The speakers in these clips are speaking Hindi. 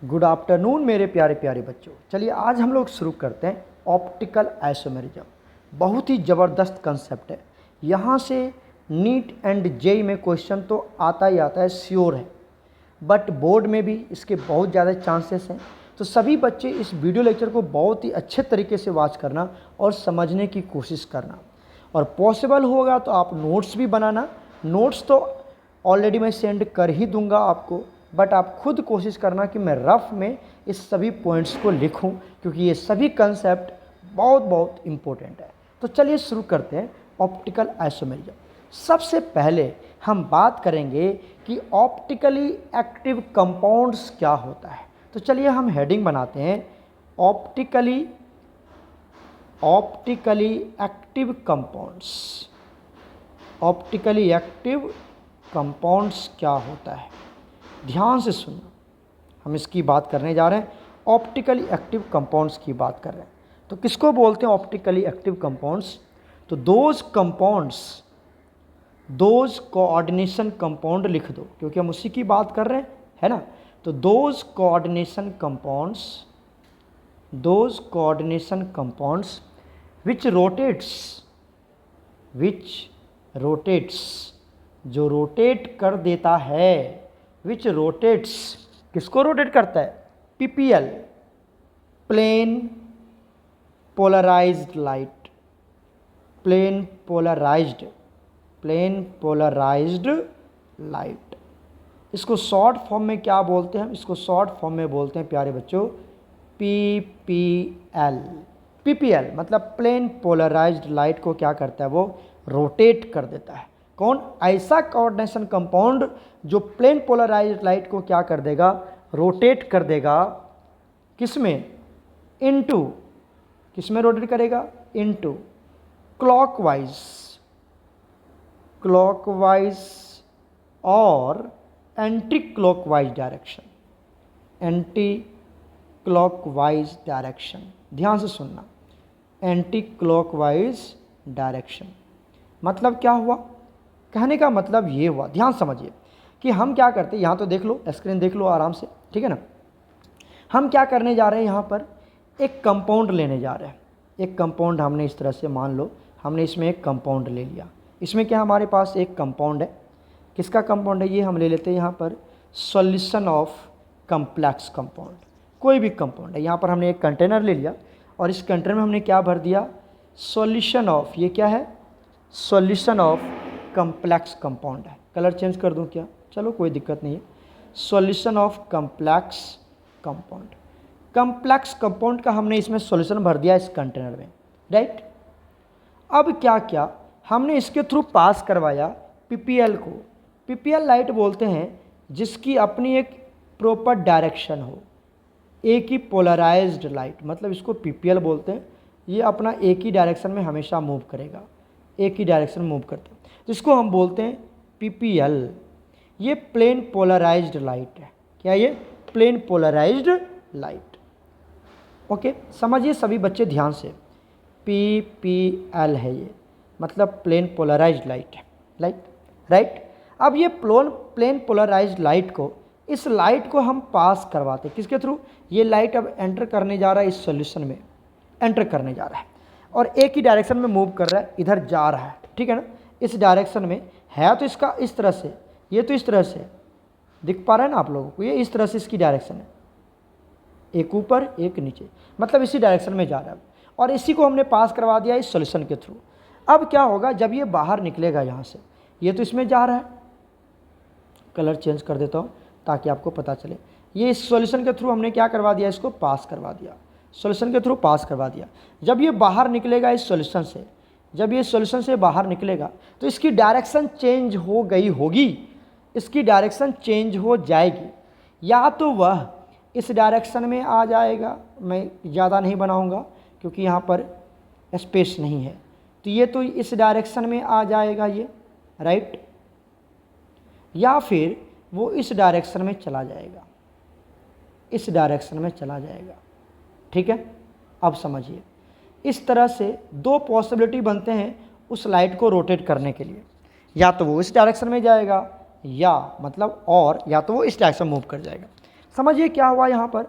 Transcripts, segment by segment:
गुड आफ्टरनून मेरे प्यारे प्यारे बच्चों। चलिए आज हम लोग शुरू करते हैं ऑप्टिकल आइसोमेरिज्म। बहुत ही ज़बरदस्त कंसेप्ट है। यहाँ से नीट एंड जेई में क्वेश्चन तो आता ही आता है, श्योर है, बट बोर्ड में भी इसके बहुत ज़्यादा चांसेस हैं। तो सभी बच्चे इस वीडियो लेक्चर को बहुत ही अच्छे तरीके से वॉच करना और समझने की कोशिश करना, और पॉसिबल होगा तो आप नोट्स भी बनाना। नोट्स तो ऑलरेडी मैं सेंड कर ही दूंगा आपको, बट आप खुद कोशिश करना कि मैं रफ में इस सभी पॉइंट्स को लिखूं, क्योंकि ये सभी कंसेप्ट बहुत बहुत इम्पोर्टेंट है। तो चलिए शुरू करते हैं ऑप्टिकल आइसोमेरिज्म। सबसे पहले हम बात करेंगे कि ऑप्टिकली एक्टिव कंपाउंड्स क्या होता है। तो चलिए हम हेडिंग बनाते हैं optically active compounds. Optically active compounds क्या होता है, ध्यान से सुनना। हम इसकी बात करने जा रहे हैं, ऑप्टिकली एक्टिव कंपाउंड्स की बात कर रहे हैं। तो किसको बोलते हैं ऑप्टिकली एक्टिव कंपाउंड्स? तो दोज कोऑर्डिनेशन कंपाउंड लिख दो, क्योंकि हम उसी की बात कर रहे हैं, है ना। तो those coordination compounds which rotates जो रोटेट कर देता है, विच रोटेट्स किसको रोटेट करता है? PPL, plane polarized light. इसको शॉर्ट फॉर्म में क्या बोलते हैं? इसको शॉर्ट फॉर्म में बोलते हैं प्यारे बच्चों पीपीएल मतलब प्लेन पोलराइज्ड लाइट को क्या करता है? वो रोटेट कर देता है। कौन? ऐसा कोऑर्डिनेशन कंपाउंड जो प्लेन पोलराइज्ड लाइट को क्या कर देगा? रोटेट कर देगा। किसमें? किसमें रोटेट करेगा? इनटू क्लॉकवाइज और एंटी क्लॉकवाइज डायरेक्शन। ध्यान से सुनना, एंटी क्लॉकवाइज डायरेक्शन मतलब क्या हुआ? कहने का मतलब ये हुआ, ध्यान समझिए, कि हम क्या करते हैं, यहाँ तो देख लो, स्क्रीन देख लो आराम से, ठीक है ना। हम क्या करने जा रहे हैं, यहाँ पर एक कंपाउंड लेने जा रहे हैं। एक कंपाउंड हमने इस तरह से, मान लो हमने इसमें एक कंपाउंड ले लिया। इसमें क्या हमारे पास एक कंपाउंड है, किसका कंपाउंड है? ये हम ले लेते हैं यहाँ पर सॉल्यूशन ऑफ कम्प्लेक्स कंपाउंड। कोई भी कंपाउंड है, यहाँ पर हमने एक कंटेनर ले लिया और इस कंटेनर में हमने क्या भर दिया? सॉल्यूशन ऑफ, ये क्या है? सॉल्यूशन ऑफ कम्प्लेक्स कंपाउंड है। कलर चेंज कर दूं क्या? चलो कोई दिक्कत नहीं है। सॉल्यूशन ऑफ कम्प्लेक्स कंपाउंड का हमने इसमें सॉल्यूशन भर दिया इस कंटेनर में, राइट। अब क्या किया हमने? इसके थ्रू पास करवाया पीपीएल को। पीपीएल लाइट बोलते हैं जिसकी अपनी एक प्रॉपर डायरेक्शन हो, एक ही पोलराइज्ड लाइट, मतलब इसको पीपीएल बोलते हैं। ये अपना एक ही डायरेक्शन में हमेशा मूव करेगा, एक ही डायरेक्शन मूव करते हैं, जिसको हम बोलते हैं पीपीएल। ये प्लेन पोलराइज्ड लाइट है। क्या ये? Plane polarized light. ओके, समझिए सभी बच्चे ध्यान से, पीपीएल है ये, मतलब प्लेन पोलराइज्ड लाइट है, राइट। अब ये प्लेन पोलराइज्ड लाइट को, इस लाइट को हम पास करवाते हैं किसके थ्रू? ये लाइट अब एंटर करने जा रहा है, इस सॉल्यूशन में एंटर करने जा रहा है और एक ही डायरेक्शन में मूव कर रहा है, इधर जा रहा है, ठीक है ना। इस डायरेक्शन में है तो इसका इस तरह से, ये तो इस तरह से दिख पा रहा है ना आप लोगों को, ये इस तरह से इसकी डायरेक्शन है, एक ऊपर एक नीचे, मतलब इसी डायरेक्शन में जा रहा है। और इसी को हमने पास करवा दिया इस सॉल्यूशन के थ्रू। अब क्या होगा जब ये बाहर निकलेगा यहाँ से? ये तो इसमें जा रहा है, कलर चेंज कर देता हूँ ताकि आपको पता चले। ये इस सॉल्यूशन के थ्रू हमने क्या करवा दिया? इसको पास करवा दिया, सॉल्यूशन के थ्रू पास करवा दिया। जब ये बाहर निकलेगा इस सॉल्यूशन से, जब ये सॉल्यूशन से बाहर निकलेगा तो इसकी डायरेक्शन चेंज हो गई होगी, इसकी डायरेक्शन चेंज हो जाएगी। या तो वह इस डायरेक्शन में आ जाएगा, मैं ज़्यादा नहीं बनाऊंगा क्योंकि यहाँ पर स्पेस नहीं है, तो ये तो इस डायरेक्शन में आ जाएगा ये, राइट। या फिर वो इस डायरेक्शन में चला जाएगा, इस डायरेक्शन में चला जाएगा, ठीक है। अब समझिए, इस तरह से दो पॉसिबिलिटी बनते हैं उस लाइट को रोटेट करने के लिए, या तो वो इस डायरेक्शन में जाएगा या मतलब, और या तो वो इस डायरेक्शन मूव कर जाएगा। समझिए क्या हुआ यहाँ पर,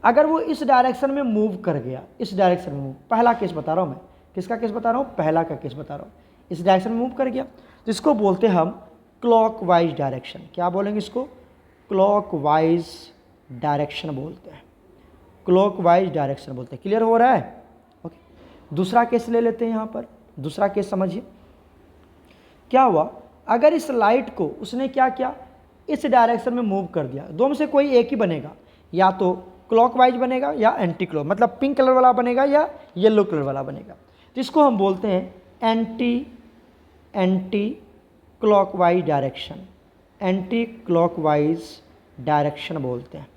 अगर वो इस डायरेक्शन में मूव कर गया, इस डायरेक्शन में मूव, पहला केस बता रहा हूँ मैं, किसका केस बता रहा हूँ, पहला का केस बता रहा हूँ, इस डायरेक्शन में मूव कर गया, तो इसको बोलते हैं हम क्लॉकवाइज डायरेक्शन। क्या बोलेंगे इसको, क्लॉकवाइज डायरेक्शन बोलते हैं, क्लॉकवाइज डायरेक्शन बोलते हैं। क्लियर हो रहा है? ओके, दूसरा केस ले लेते हैं यहाँ पर। दूसरा केस समझिए क्या हुआ, अगर इस लाइट को उसने क्या किया, इस डायरेक्शन में मूव कर दिया, दो में से कोई एक ही बनेगा, या तो क्लॉकवाइज बनेगा या एंटी क्लॉक, मतलब पिंक कलर वाला बनेगा या येलो कलर वाला बनेगा, तो इसको हम बोलते हैं anti clockwise direction, anti clockwise direction बोलते हैं।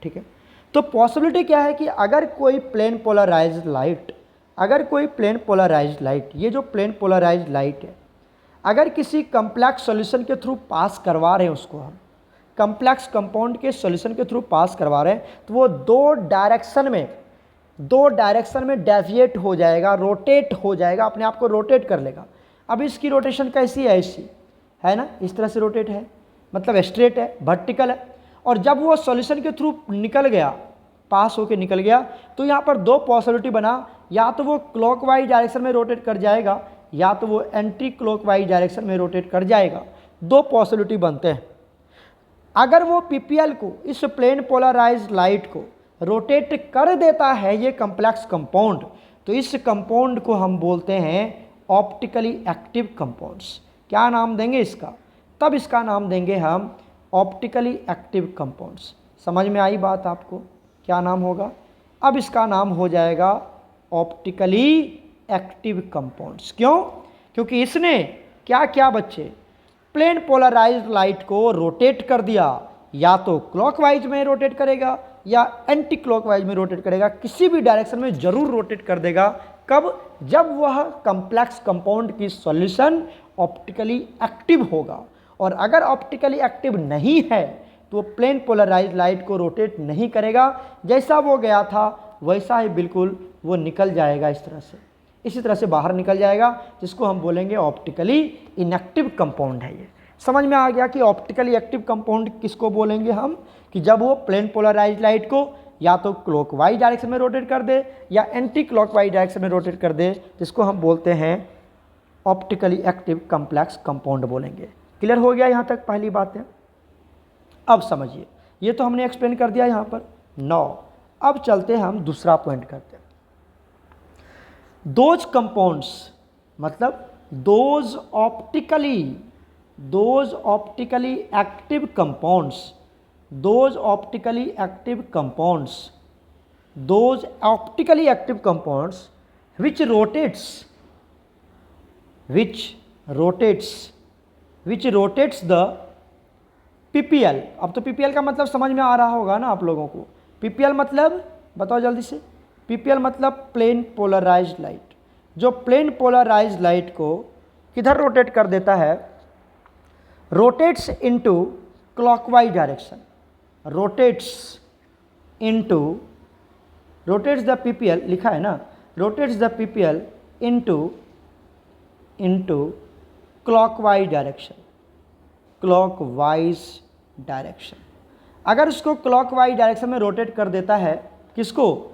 ठीक है, तो पॉसिबिलिटी क्या है कि अगर कोई प्लेन पोलराइज्ड लाइट, अगर कोई प्लेन पोलराइज्ड लाइट, ये जो प्लेन पोलराइज्ड लाइट है, अगर किसी कम्प्लेक्स सॉल्यूशन के थ्रू पास करवा रहे हैं, उसको हम कम्प्लेक्स कंपाउंड के सॉल्यूशन के थ्रू पास करवा रहे हैं, तो वो दो डायरेक्शन में डेविएट हो जाएगा, रोटेट हो जाएगा, अपने आप को रोटेट कर लेगा। अब इसकी रोटेशन कैसी है, ऐसी है ना, इस तरह से रोटेट है, मतलब स्ट्रेट है, वर्टिकल है। और जब वो सॉल्यूशन के थ्रू निकल गया, पास होके निकल गया, तो यहाँ पर दो पॉसिबिलिटी बना, या तो वो क्लॉकवाइज डायरेक्शन में रोटेट कर जाएगा, या तो वो एंटी क्लॉकवाइज डायरेक्शन में रोटेट कर जाएगा। दो पॉसिबिलिटी बनते हैं। अगर वो पीपीएल को, इस प्लेन पोलराइज्ड लाइट को रोटेट कर देता है ये कम्प्लेक्स कंपाउंड, तो इस कंपाउंड को हम बोलते हैं ऑप्टिकली एक्टिव कंपाउंड्स। क्या नाम देंगे इसका, तब इसका नाम देंगे हम ऑप्टिकली एक्टिव कंपाउंड्स। समझ में आई बात आपको, क्या नाम होगा, अब इसका नाम हो जाएगा ऑप्टिकली एक्टिव कंपाउंड्स। क्यों, क्योंकि इसने क्या क्या बच्चे, प्लेन पोलराइज्ड लाइट को रोटेट कर दिया, या तो क्लॉकवाइज में रोटेट करेगा या एंटी क्लॉकवाइज में रोटेट करेगा, किसी भी डायरेक्शन में जरूर रोटेट कर देगा। कब, जब वह कम्प्लेक्स कंपाउंड की सॉल्यूशन ऑप्टिकली एक्टिव होगा। और अगर ऑप्टिकली एक्टिव नहीं है तो प्लेन पोलराइज्ड लाइट को रोटेट नहीं करेगा, जैसा वो गया था वैसा ही बिल्कुल वो निकल जाएगा, इस तरह से, इसी तरह से बाहर निकल जाएगा, जिसको हम बोलेंगे ऑप्टिकली इनएक्टिव कंपाउंड है। ये समझ में आ गया कि ऑप्टिकली एक्टिव कंपाउंड किसको बोलेंगे हम, कि जब वो प्लेन पोलराइज्ड लाइट को या तो क्लॉकवाइज डायरेक्शन में रोटेट कर दे या एंटी क्लॉकवाइज डायरेक्शन में रोटेट कर दे, जिसको हम बोलते हैं ऑप्टिकली एक्टिव कम्प्लेक्स कंपाउंड बोलेंगे। क्लियर हो गया यहाँ तक पहली बात है। अब समझिए, ये तो हमने एक्सप्लेन कर दिया यहाँ पर। 9, अब चलते हैं हम दूसरा पॉइंट करते हैं। दोज कंपाउंड्स, मतलब those optically active compounds, those optically active compounds which rotates the PPL। अब तो PPL का मतलब समझ में आ रहा होगा ना आप लोगों को। PPL मतलब बताओ जल्दी से, PPL मतलब प्लेन पोलराइज्ड लाइट, जो प्लेन पोलराइज्ड लाइट को किधर रोटेट कर देता है, rotates into clockwise direction, rotates the PPL, लिखा है ना, rotates the PPL into clockwise direction. अगर उसको क्लॉकवाइज डायरेक्शन में रोटेट कर देता है, किसको,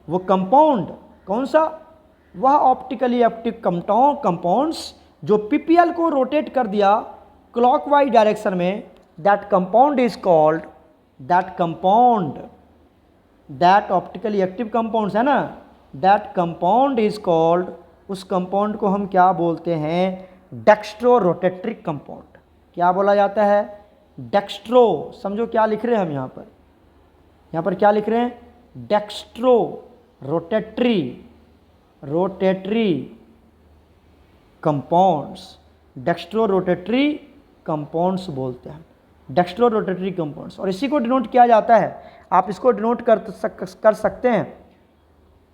वो कंपाउंड, कौन सा, वह ऑप्टिकली एक्टिव कंपाउंड्स जो पीपीएल को रोटेट कर दिया क्लॉकवाइज डायरेक्शन में, दैट ऑप्टिकली एक्टिव कंपाउंड्स है ना, दैट कंपाउंड इज कॉल्ड, उस कंपाउंड को हम क्या बोलते हैं, डेक्स्ट्रो रोटेटरी कंपाउंड। क्या बोला जाता है, डेक्स्ट्रो। समझो क्या लिख रहे हैं हम यहाँ पर क्या लिख रहे हैं, dextro rotatory compounds, dextro rotatory compounds बोलते हैं, डेक्स्ट्रो रोटेटरी कंपाउंड्स। और इसी को डिनोट किया जाता है, आप इसको डिनोट कर सकते हैं,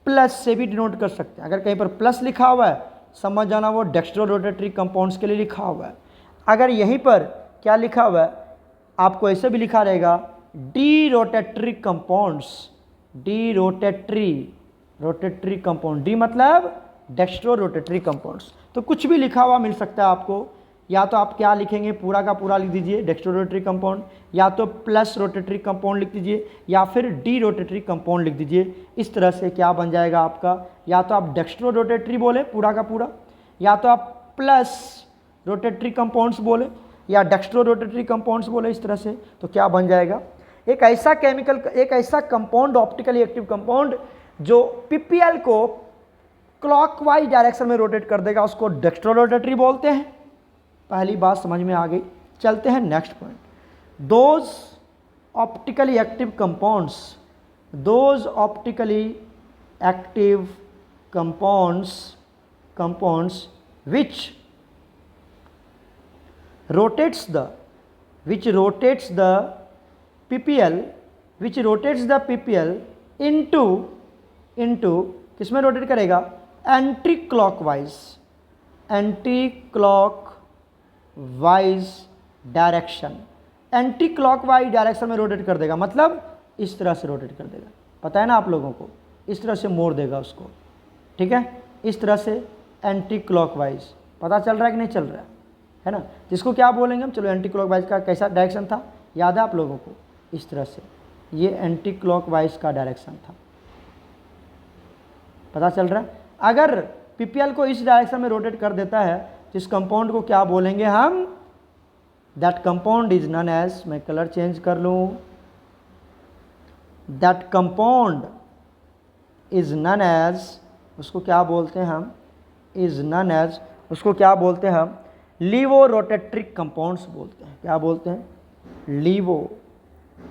प्लस से भी डिनोट कर सकते हैं। अगर कहीं पर प्लस लिखा हुआ है, समझ जाना वो डेक्स्ट्रो रोटेटरी कंपाउंड्स के लिए लिखा हुआ है। अगर यहीं पर क्या लिखा हुआ है, आपको ऐसे भी लिखा रहेगा डी रोटेटरी कंपाउंड, डी मतलब डेक्स्ट्रो रोटेटरी कंपाउंड्स। तो कुछ भी लिखा हुआ मिल सकता है आपको, या तो आप क्या लिखेंगे, पूरा का पूरा लिख दीजिए डेक्स्ट्रो रोटेटरी कंपाउंड, या तो प्लस रोटेटरी कंपाउंड लिख दीजिए, या फिर डी रोटेटरी कंपाउंड लिख दीजिए। इस तरह से क्या बन जाएगा आपका, या तो आप डेक्स्ट्रो रोटेटरी बोले पूरा का पूरा, या तो आप प्लस रोटेटरी कंपाउंड्स बोले, या डेक्स्ट्रो रोटेटरी कंपाउंड्स बोले। इस तरह से तो क्या बन जाएगा, एक ऐसा केमिकल, एक ऐसा कंपाउंड, ऑप्टिकली एक्टिव कंपाउंड जो पीपीएल को क्लॉकवाइज डायरेक्शन में रोटेट कर देगा, उसको डेक्स्ट्रो रोटेटरी बोलते हैं। पहली बात समझ में आ गई। चलते हैं next point. Those optically active compounds, those optically active compounds which rotates the PPL into किसमें रोटेट करेगा, anti clockwise direction, anti clockwise direction में रोटेट कर देगा। मतलब इस तरह से रोटेट कर देगा, पता है ना आप लोगों को, इस तरह से मोड़ देगा उसको, ठीक है, इस तरह से एंटी क्लॉकवाइज। पता चल रहा है कि नहीं चल रहा है ना, जिसको क्या बोलेंगे हम, चलो एंटी क्लॉकवाइज का कैसा डायरेक्शन था, याद है आप लोगों को, इस तरह से, ये एंटी क्लॉकवाइज का डायरेक्शन था। पता चल रहा है, अगर पीपीएल को इस डायरेक्शन में रोटेट कर देता है तो इस कंपाउंड को क्या बोलेंगे हम, that compound is known as, मैं कलर चेंज कर लूँ, that compound is known as, उसको क्या बोलते हैं हम, इज नन एज, उसको क्या बोलते हैं हम, लीवो रोटेटरी कंपाउंड्स बोलते हैं। क्या बोलते हैं,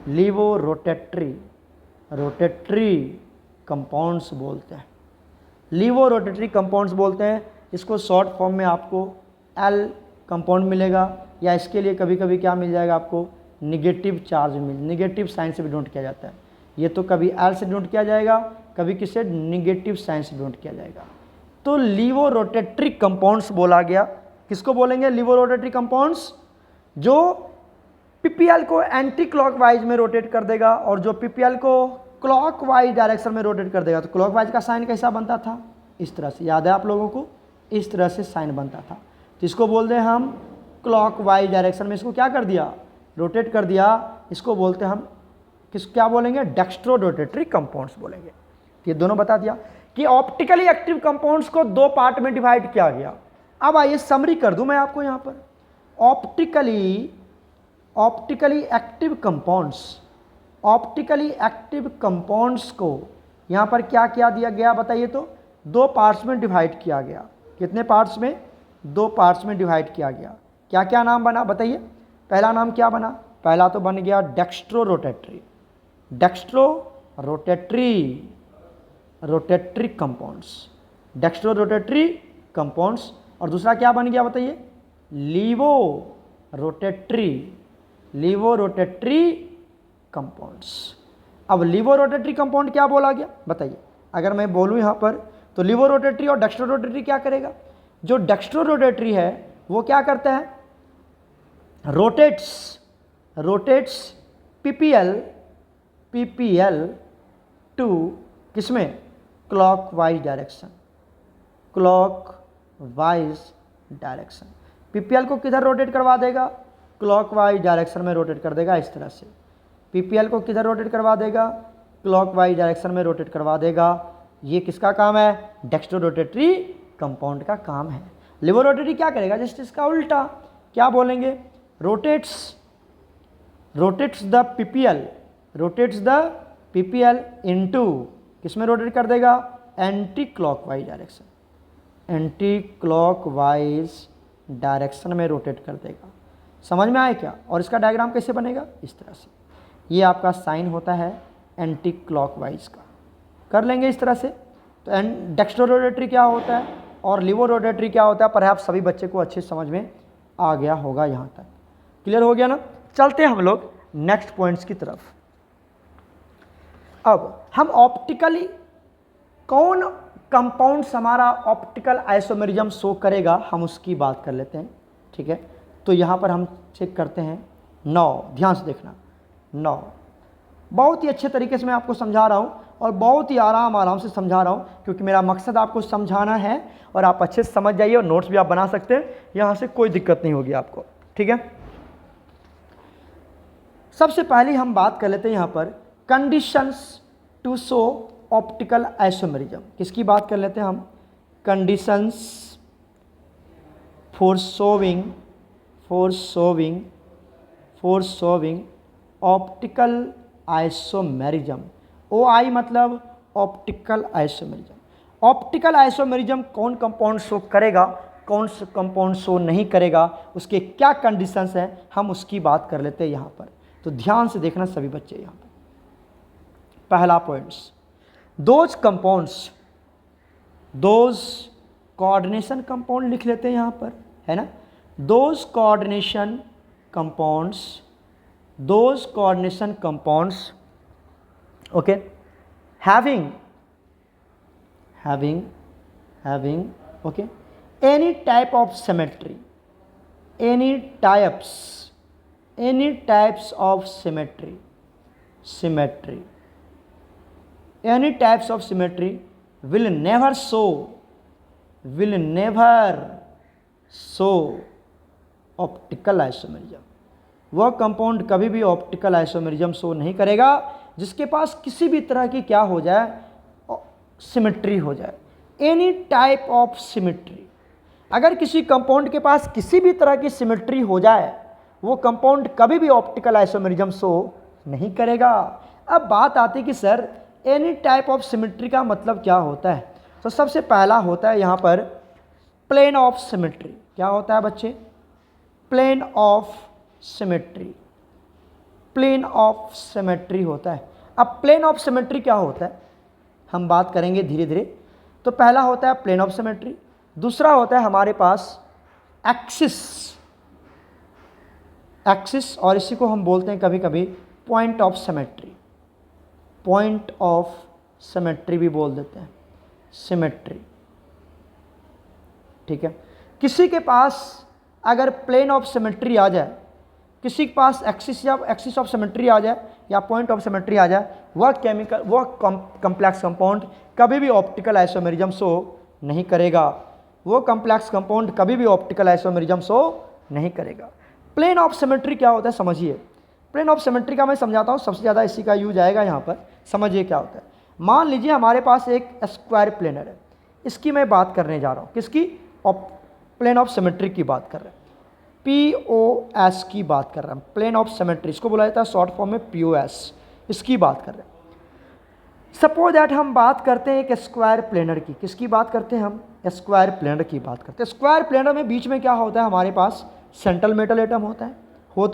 लीवो रोटेटरी कंपाउंड्स बोलते हैं, लीवो रोटेटरी कंपाउंड्स बोलते हैं। इसको शॉर्ट फॉर्म में आपको एल कंपाउंड मिलेगा, या इसके लिए कभी कभी क्या मिल जाएगा आपको, निगेटिव चार्ज निगेटिव साइन से भी डिनोट किया जाता है। ये तो कभी एल से डिनोट किया जाएगा, कभी किससे, निगेटिव साइन से डिनोट किया जाएगा। तो लीवो रोटेटरी कंपाउंड्स बोला गया, किसको बोलेंगे, लीवो रोटेटरी कंपाउंड्स, जो पीपीएल को एंटी क्लॉकवाइज में रोटेट कर देगा और जो पीपीएल को क्लॉकवाइज डायरेक्शन में रोटेट कर देगा। तो क्लॉकवाइज का साइन कैसा बनता था, इस तरह से, याद है आप लोगों को, इस तरह से साइन बनता था। तो इसको बोलते हैं हम क्लॉकवाइज डायरेक्शन में इसको क्या कर दिया, रोटेट कर दिया। इसको बोलते हैं हम क्या बोलेंगे, डेक्स्ट्रो रोटेटरी कंपाउंड्स बोलेंगे। ये दोनों बता दिया कि ऑप्टिकली एक्टिव कंपाउंड्स को दो पार्ट में डिवाइड किया गया। अब आइए समरी कर दूं मैं आपको यहाँ पर, ऑप्टिकली एक्टिव कंपाउंड्स को यहाँ पर क्या क्या दिया गया बताइए, तो दो पार्ट्स में डिवाइड किया गया। कितने पार्ट्स में, दो पार्ट्स में डिवाइड किया गया। क्या क्या नाम बना बताइए, पहला नाम क्या बना, पहला तो बन गया डेक्स्ट्रो रोटेटरी कंपाउंड्स, और दूसरा क्या बन गया बताइए, लीवो रोटेटरी कंपाउंड्स। अब लीवो रोटेटरी कंपाउंड क्या बोला गया बताइए, अगर मैं बोलूँ यहाँ पर, तो लीवो रोटेटरी और डेक्स्ट्रो रोटेटरी क्या करेगा, जो डेक्स्ट्रो रोटेटरी है वो क्या करता है, रोटेट्स पीपीएल टू किसमें, क्लॉकवाइज डायरेक्शन। पीपीएल को किधर रोटेट करवा देगा, क्लॉकवाइज डायरेक्शन में रोटेट कर देगा। इस तरह से पीपीएल को किधर रोटेट करवा देगा, क्लॉकवाइज डायरेक्शन में रोटेट करवा देगा। ये किसका काम है, डेक्स्ट्रो रोटेटरी कंपाउंड का काम है। लीवो रोटेटरी क्या करेगा, जस्ट इसका उल्टा, क्या बोलेंगे, रोटेट्स द पीपीएल इनटू किसमें रोटेट कर देगा, एंटी क्लॉकवाइज डायरेक्शन में रोटेट कर देगा। समझ में आए क्या, और इसका डायग्राम कैसे बनेगा, इस तरह से, ये आपका साइन होता है एंटी क्लॉकवाइज का, कर लेंगे इस तरह से। तो डेक्स्ट्रो रोटेटरी क्या होता है और लीवो रोटेटरी क्या होता है, पर आप सभी बच्चे को अच्छे समझ में आ गया होगा, यहाँ तक क्लियर हो गया ना। चलते हैं हम लोग नेक्स्ट पॉइंट्स की तरफ। अब हम ऑप्टिकली कौन कंपाउंड्स हमारा ऑप्टिकल आइसोमेरिज्म शो करेगा, हम उसकी बात कर लेते हैं, ठीक है। तो यहाँ पर हम चेक करते हैं 9, ध्यान से देखना 9। बहुत ही अच्छे तरीके से मैं आपको समझा रहा हूँ और बहुत ही आराम से समझा रहा हूँ, क्योंकि मेरा मकसद आपको समझाना है और आप अच्छे से समझ जाइए और नोट्स भी आप बना सकते हैं, यहाँ से कोई दिक्कत नहीं होगी आपको। ठीक है, सबसे पहले हम बात कर लेते हैं यहाँ पर conditions to show optical isomerism. किसकी बात कर लेते हैं हम? Conditions for showing optical isomerism. OI मतलब ऑप्टिकल आइसोमेरिज्म। ऑप्टिकल आइसोमेरिज्म कौन कंपाउंड शो करेगा, कौन सा कंपाउंड शो नहीं करेगा, उसके क्या कंडीशंस हैं, हम उसकी बात कर लेते हैं यहाँ पर। तो ध्यान से देखना सभी बच्चे यहाँ पर। पहला पॉइंट्स, दोज कोऑर्डिनेशन कंपाउंड लिख लेते हैं यहाँ पर, है ना। Those coordination compounds okay, having okay, any type of symmetry, any types of symmetry will never show optical isomerism. वह कंपाउंड कभी भी ऑप्टिकल आइसोमेरिज्म शो नहीं करेगा जिसके पास किसी भी तरह की क्या हो जाए, सिमेट्री हो जाए। एनी टाइप ऑफ सिमेट्री, अगर किसी कंपाउंड के पास किसी भी तरह की सिमेट्री हो जाए, वो कंपाउंड कभी भी ऑप्टिकल आइसोमेरिज्म शो नहीं करेगा। अब बात आती है कि sir any type of symmetry का मतलब क्या होता है? तो सबसे पहला होता है यहाँ पर प्लेन ऑफ सिमेट्री। क्या होता है बच्चे? प्लेन ऑफ सिमेट्री होता है। अब प्लेन ऑफ सिमेट्री क्या होता है हम बात करेंगे धीरे धीरे। तो पहला होता है प्लेन ऑफ सिमेट्री, दूसरा होता है हमारे पास एक्सिस और इसी को हम बोलते हैं कभी कभी पॉइंट ऑफ सिमेट्री भी बोल देते हैं, सिमेट्री। ठीक है, किसी के पास अगर प्लेन ऑफ सिमेट्री आ जाए, किसी के पास एक्सिस ऑफ सिमेट्री आ जाए या पॉइंट ऑफ सिमेट्री आ जाए, वह कॉम्प्लेक्स कंपाउंड कभी भी ऑप्टिकल आइसोमेरिज्म शो नहीं करेगा। प्लेन ऑफ सिमेट्री क्या होता है समझिए। प्लेन ऑफ सिमेट्री का मैं समझाता हूँ, सबसे ज़्यादा इसी का यूज आएगा यहाँ पर। समझिए क्या होता है। मान लीजिए हमारे पास एक स्क्वायर प्लेनर है, इसकी मैं बात करने जा रहा हूँ। किसकी? प्लेन ऑफ सिमेट्री की बात कर रहे हैं, POS की बात कर रहे हैं। प्लेन ऑफ सिमेट्री इसको बोला जाता है शॉर्ट फॉर्म में POS, इसकी बात कर रहे हैं। सपोज दैट हम बात करते हैं एक स्क्वायर प्लेनर की। किसकी बात करते हैं हम? स्क्वायर प्लेनर की बात करते हैं। स्क्वायर प्लेनर में बीच में क्या होता है हमारे पास? सेंट्रल मेटल एटम होता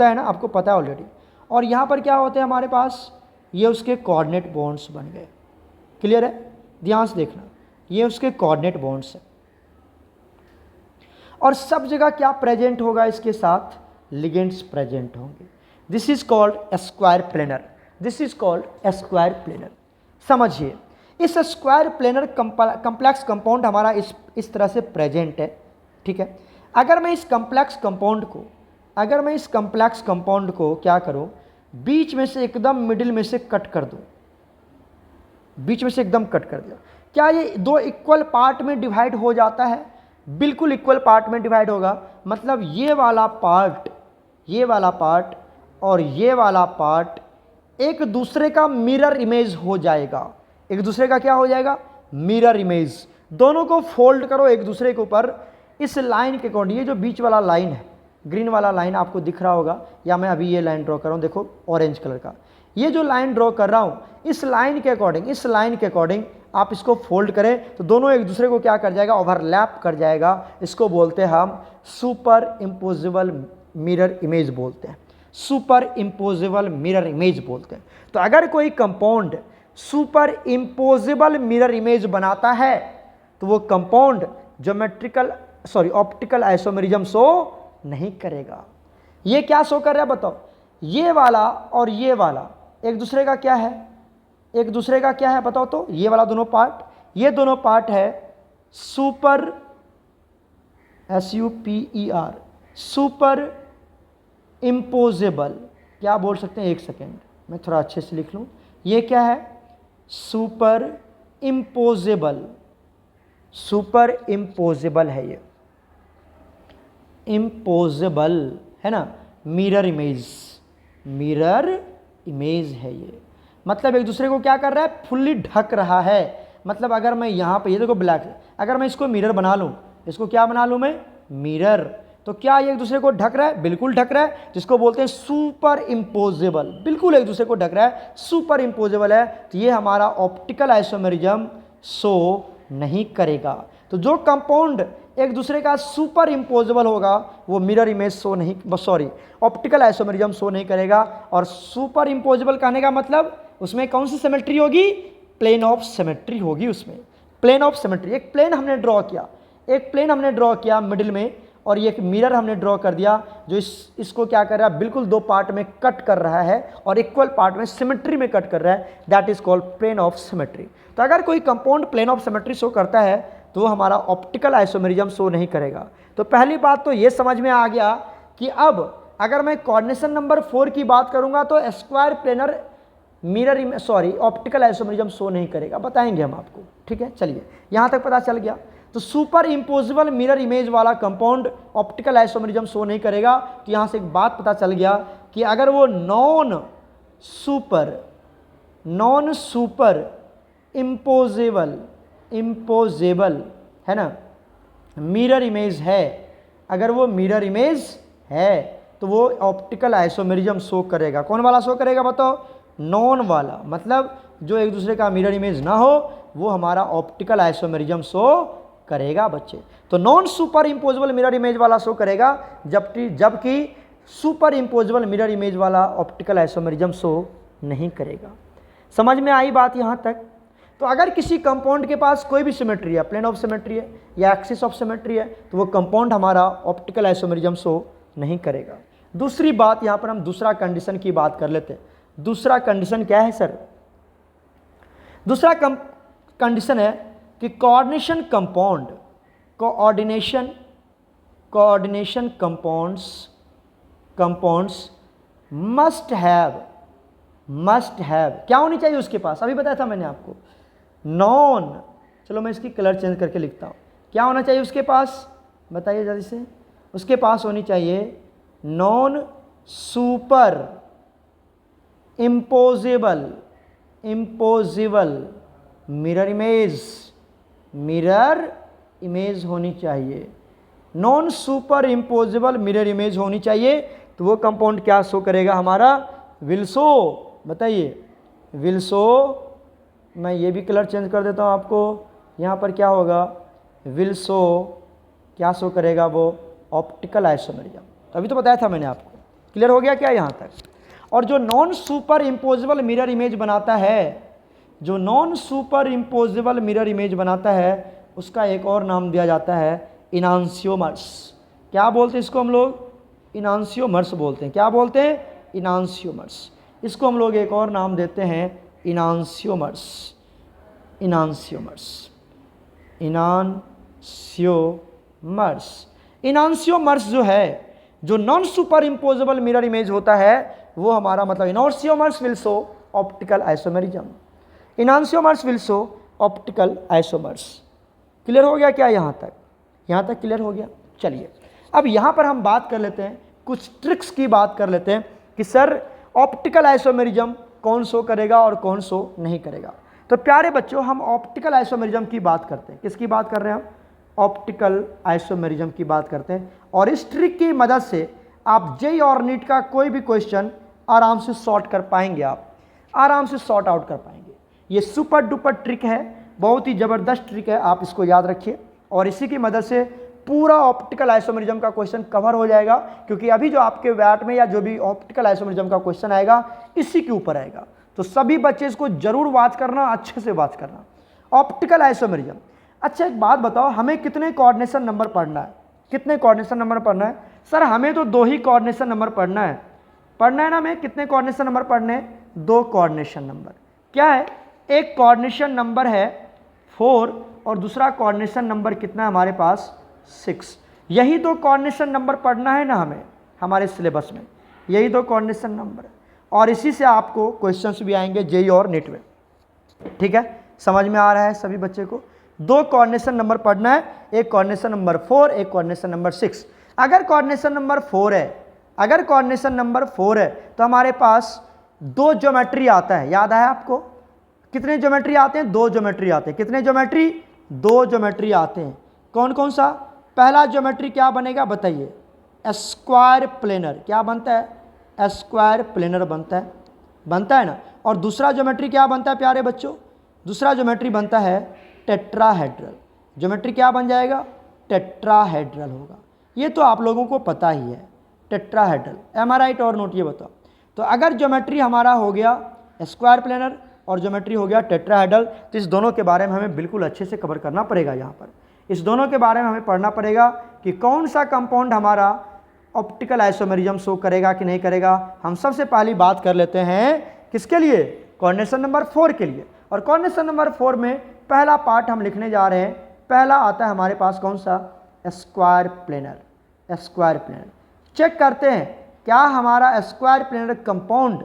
है ना, आपको पता है ऑलरेडी। और यहाँ पर क्या होते हैं हमारे पास? ये उसके कोऑर्डिनेट बॉन्ड्स बन गए। क्लियर है? ध्यान से देखना, ये उसके कोऑर्डिनेट बॉन्ड्स हैं। और सब जगह क्या प्रेजेंट होगा इसके साथ? लिगेंड्स प्रेजेंट होंगे। This is called square planar. समझिए, इस स्क्वायर प्लेनर कॉम्प्लेक्स कंपाउंड हमारा इस तरह से प्रेजेंट है। ठीक है, अगर मैं इस कॉम्प्लेक्स कंपाउंड को क्या करूं, बीच में से एकदम मिडिल में से कट कर दूं, बीच में से एकदम कट कर दिया, क्या ये दो इक्वल पार्ट में डिवाइड हो जाता है? बिल्कुल इक्वल पार्ट में डिवाइड होगा। मतलब ये वाला पार्ट और ये वाला पार्ट एक दूसरे का मिरर इमेज हो जाएगा। एक दूसरे का क्या हो जाएगा? Mirror image. दोनों को फोल्ड करो एक दूसरे के ऊपर इस लाइन के अकॉर्डिंग। ये जो बीच वाला लाइन है, ग्रीन वाला लाइन आपको दिख रहा होगा, या मैं अभी ये लाइन ड्रॉ कर रहा हूँ, देखो ऑरेंज कलर का। ये जो लाइन ड्रॉ कर रहा हूँ, इस लाइन के अकॉर्डिंग आप इसको फोल्ड करें तो दोनों एक दूसरे को क्या कर जाएगा? ओवरलैप कर जाएगा। इसको बोलते हैं हम सुपर इम्पोजिबल मिरर इमेज बोलते हैं। तो अगर कोई compound super imposable mirror image बनाता है तो वो कंपाउंड ऑप्टिकल आइसोमेरिज्म शो नहीं करेगा। ये क्या शो कर रहा है बताओ? ये वाला और ये वाला एक दूसरे का क्या है बताओ तो? ये वाला दोनों पार्ट है सुपर सुपर इम्पोजेबल। क्या बोल सकते हैं? एक सेकेंड, मैं थोड़ा अच्छे से लिख लूँ, ये क्या है, सुपर इम्पोजेबल, सुपर इम्पोजेबल है ये, इम्पोजेबल है ना, मिरर इमेज, मिरर इमेज है ये, मतलब एक दूसरे को क्या कर रहा है, फुल्ली ढक रहा है। मतलब अगर मैं यहाँ पे, ये देखो ब्लैक है, अगर मैं इसको मिरर बना लूँ, इसको क्या बना लूँ मैं, मिरर, तो क्या ये एक दूसरे को ढक रहा है, बिल्कुल ढक रहा है, जिसको बोलते हैं सुपर इम्पोजेबल, बिल्कुल एक दूसरे को ढक रहा है, सुपर इम्पोजेबल है। तो ये हमारा ऑप्टिकल आइसोमेरिज्म शो नहीं करेगा। तो जो कंपाउंड एक दूसरे का सुपर इम्पोजेबल होगा वो मिरर इमेज शो नहीं, सॉरी, ऑप्टिकल आइसोमेरिज्म शो नहीं करेगा। और सुपर इम्पोजेबल कहने का मतलब उसमें कौन सी सिमेट्री होगी, प्लेन ऑफ सिमेट्री होगी उसमें, प्लेन ऑफ सिमेट्री। एक प्लेन हमने ड्रॉ किया, एक प्लेन हमने ड्रॉ किया मिडिल में, और ये एक मिरर हमने ड्रॉ कर दिया जो इसको क्या कर रहा है, बिल्कुल दो पार्ट में कट कर रहा है और इक्वल पार्ट में सिमेट्री में कट कर रहा है, that is called plane of symmetry. तो अगर कोई compound plane of symmetry show करता है तो वो हमारा ऑप्टिकल आइसोमेरिज्म शो नहीं करेगा। तो पहली बात तो ये समझ में आ गया कि अब अगर मैं कोऑर्डिनेशन नंबर 4 की बात करूंगा तो square planar mirror, sorry, optical isomerism show नहीं करेगा, बताएंगे हम आपको, ठीक है। चलिए यहाँ तक पता चल गया। तो सुपर इम्पोजिबल मिरर इमेज वाला कंपाउंड ऑप्टिकल आइसोमेरिज्म शो नहीं करेगा। तो यहाँ से एक बात पता चल गया कि अगर वो नॉन सुपर इम्पोजेबल है ना, मिरर इमेज है, अगर वो मिरर इमेज है तो वो ऑप्टिकल आइसोमेरिज्म शो करेगा। कौन वाला शो करेगा बताओ, नॉन वाला, मतलब जो एक दूसरे का मिरर इमेज ना हो वो हमारा ऑप्टिकल आइसोमेरिज्म शो करेगा बच्चे। तो non superimposable mirror image वाला शो करेगा, जबकि सुपर इम्पोजेबल मिरर इमेज वाला ऑप्टिकल आइसोमेरिज्म शो नहीं करेगा। समझ में आई बात यहाँ तक। तो अगर किसी कंपाउंड के पास कोई भी सिमेट्री है, प्लेन ऑफ सिमेट्री है या एक्सिस ऑफ सिमेट्री है, तो वो कंपाउंड हमारा ऑप्टिकल आइसोमेरिज्म शो नहीं करेगा। दूसरी बात, यहाँ पर हम दूसरा कंडीशन की बात कर लेते हैं। दूसरा कंडीशन क्या है सर, दूसरा कंडीशन है कि कोऑर्डिनेशन कंपाउंड्स मस्ट हैव क्या होनी चाहिए उसके पास, अभी बताया था मैंने आपको, नॉन, चलो मैं इसकी कलर चेंज करके लिखता हूँ, क्या होना चाहिए उसके पास, बताइए जल्दी से। उसके पास होनी चाहिए non superimposable mirror image होनी चाहिए, non superimposable mirror image होनी चाहिए। तो वो कंपाउंड क्या शो करेगा हमारा, विल शो, बताइए, विल शो, मैं ये भी कलर चेंज कर देता हूँ आपको, यहाँ पर क्या होगा, विल शो, क्या शो करेगा वो, ऑप्टिकल आइसोमेरिज्म। तो अभी तो बताया था मैंने आपको, क्लियर हो गया क्या यहाँ तक। और जो non superimposable mirror image बनाता है, जो non superimposable mirror image बनाता है, उसका एक और नाम दिया जाता है इनांशियोमर्स। क्या बोलते हैं इसको हम लोग, इनांशियोमर्स बोलते हैं। क्या बोलते हैं, इनांशियोमर्स। इसको हम लोग एक और नाम देते हैं इनांशियोमर्स जो है, जो non superimposable mirror image होता है, वो हमारा मतलब enantiomers will show optical isomerism, enantiomers will show optical isomers. Clear हो गया क्या यहाँ तक क्लियर हो गया। चलिए अब यहाँ पर हम बात कर लेते हैं, कुछ ट्रिक्स की बात कर लेते हैं कि सर ऑप्टिकल आइसोमेरिज्म कौन शो करेगा और कौन शो नहीं करेगा। तो प्यारे बच्चों, हम ऑप्टिकल आइसोमेरिज्म की बात करते हैं। किसकी बात कर रहे हैं हम, ऑप्टिकल आइसोमेरिज्म की बात करते हैं। और इस ट्रिक की मदद से आप जेईई और नीट का कोई भी क्वेश्चन आराम से सॉर्ट कर पाएंगे, आप आराम से सॉर्ट आउट कर पाएंगे। ये सुपर डुपर ट्रिक है, बहुत ही ज़बरदस्त ट्रिक है, आप इसको याद रखिए। और इसी की मदद से पूरा ऑप्टिकल आइसोमेरिज्म का क्वेश्चन कवर हो जाएगा, क्योंकि अभी जो आपके वैट में या जो भी ऑप्टिकल आइसोमेरिज्म का क्वेश्चन आएगा इसी के ऊपर आएगा। तो सभी बच्चे इसको जरूर वाच करना, अच्छे से वाच करना। Optical isomerism. अच्छा एक बात बताओ, हमें कितने कोऑर्डिनेशन नंबर पढ़ना है, कितने कोऑर्डिनेशन नंबर पढ़ना है? सर हमें तो 2 ही कोऑर्डिनेशन नंबर पढ़ना है ना। हमें कितने कोऑर्डिनेशन नंबर पढ़ने हैं? 2 कोऑर्डिनेशन नंबर। क्या है, एक कोऑर्डिनेशन नंबर है 4 और दूसरा कोऑर्डिनेशन नंबर कितना है हमारे पास, 6। यही 2 कोऑर्डिनेशन नंबर पढ़ना है ना हमें, हमारे सिलेबस में यही 2 कोऑर्डिनेशन नंबर। और इसी से आपको क्वेश्चंस भी आएंगे जेई और नेट में। ठीक है, समझ में आ रहा है सभी बच्चे को? 2 कोऑर्डिनेशन नंबर पढ़ना है, एक कोऑर्डिनेशन नंबर 4, एक कोऑर्डिनेशन नंबर 6। अगर कोऑर्डिनेशन नंबर 4 है, अगर कोऑर्डिनेशन नंबर 4 है तो हमारे पास 2 ज्योमेट्री आता है। याद है आपको? कितने ज्योमेट्री आते हैं? 2 ज्योमेट्री आते हैं। कितने ज्योमेट्री? 2 ज्योमेट्री आते हैं। कौन कौन सा? पहला ज्योमेट्री क्या बनेगा बताइए? Square planar. क्या बनता है? स्क्वायर प्लेनर बनता है ना। और दूसरा ज्योमेट्री क्या बनता है प्यारे बच्चों? दूसरा ज्योमेट्री बनता है टेट्राहेड्रल। ज्योमेट्री क्या बन जाएगा? टेट्राहेड्रल होगा। ये तो आप लोगों को पता ही है, टेट्राहेड्रल। एम आई राइट और नोट? ये बताओ। तो अगर ज्योमेट्री हमारा हो गया स्क्वायर प्लेनर और ज्योमेट्री हो गया टेट्राहेड्रल, तो इस दोनों के बारे में हमें बिल्कुल अच्छे से कवर करना पड़ेगा। यहाँ पर इस दोनों के बारे में हमें पढ़ना पड़ेगा कि कौन सा कंपाउंड हमारा ऑप्टिकल आइसोमेरिज्म शो करेगा कि नहीं करेगा। हम सबसे पहली बात कर लेते हैं किसके लिए? कोऑर्डिनेशन नंबर 4 के लिए। और कोऑर्डिनेशन नंबर 4 में पहला पार्ट हम लिखने जा रहे हैं। पहला आता है हमारे पास कौन सा? Square planar. Square planar check करते हैं क्या हमारा स्क्वायर प्लेनर कंपाउंड,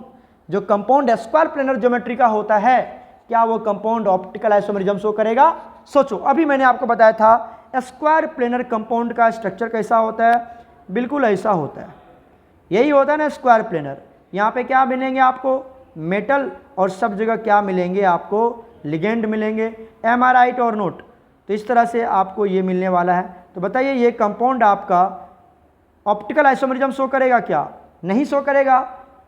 जो कंपाउंड स्क्वायर प्लेनर ज्योमेट्री का होता है, क्या वो कंपाउंड ऑप्टिकल आइसोमेरिज्म शो करेगा? सोचो, अभी मैंने आपको बताया था स्क्वायर प्लेनर कंपाउंड का स्ट्रक्चर कैसा होता है? बिल्कुल ऐसा होता है, यही होता है ना स्क्वायर प्लेनर। यहाँ पे क्या मिलेंगे आपको? मेटल, और सब जगह क्या मिलेंगे आपको? लिगेंड मिलेंगे। एम आई राइट और नोट? तो इस तरह से आपको ये मिलने वाला है। तो बताइए ये कंपाउंड आपका ऑप्टिकल आइसोमेरिज्म शो करेगा क्या? नहीं शो करेगा।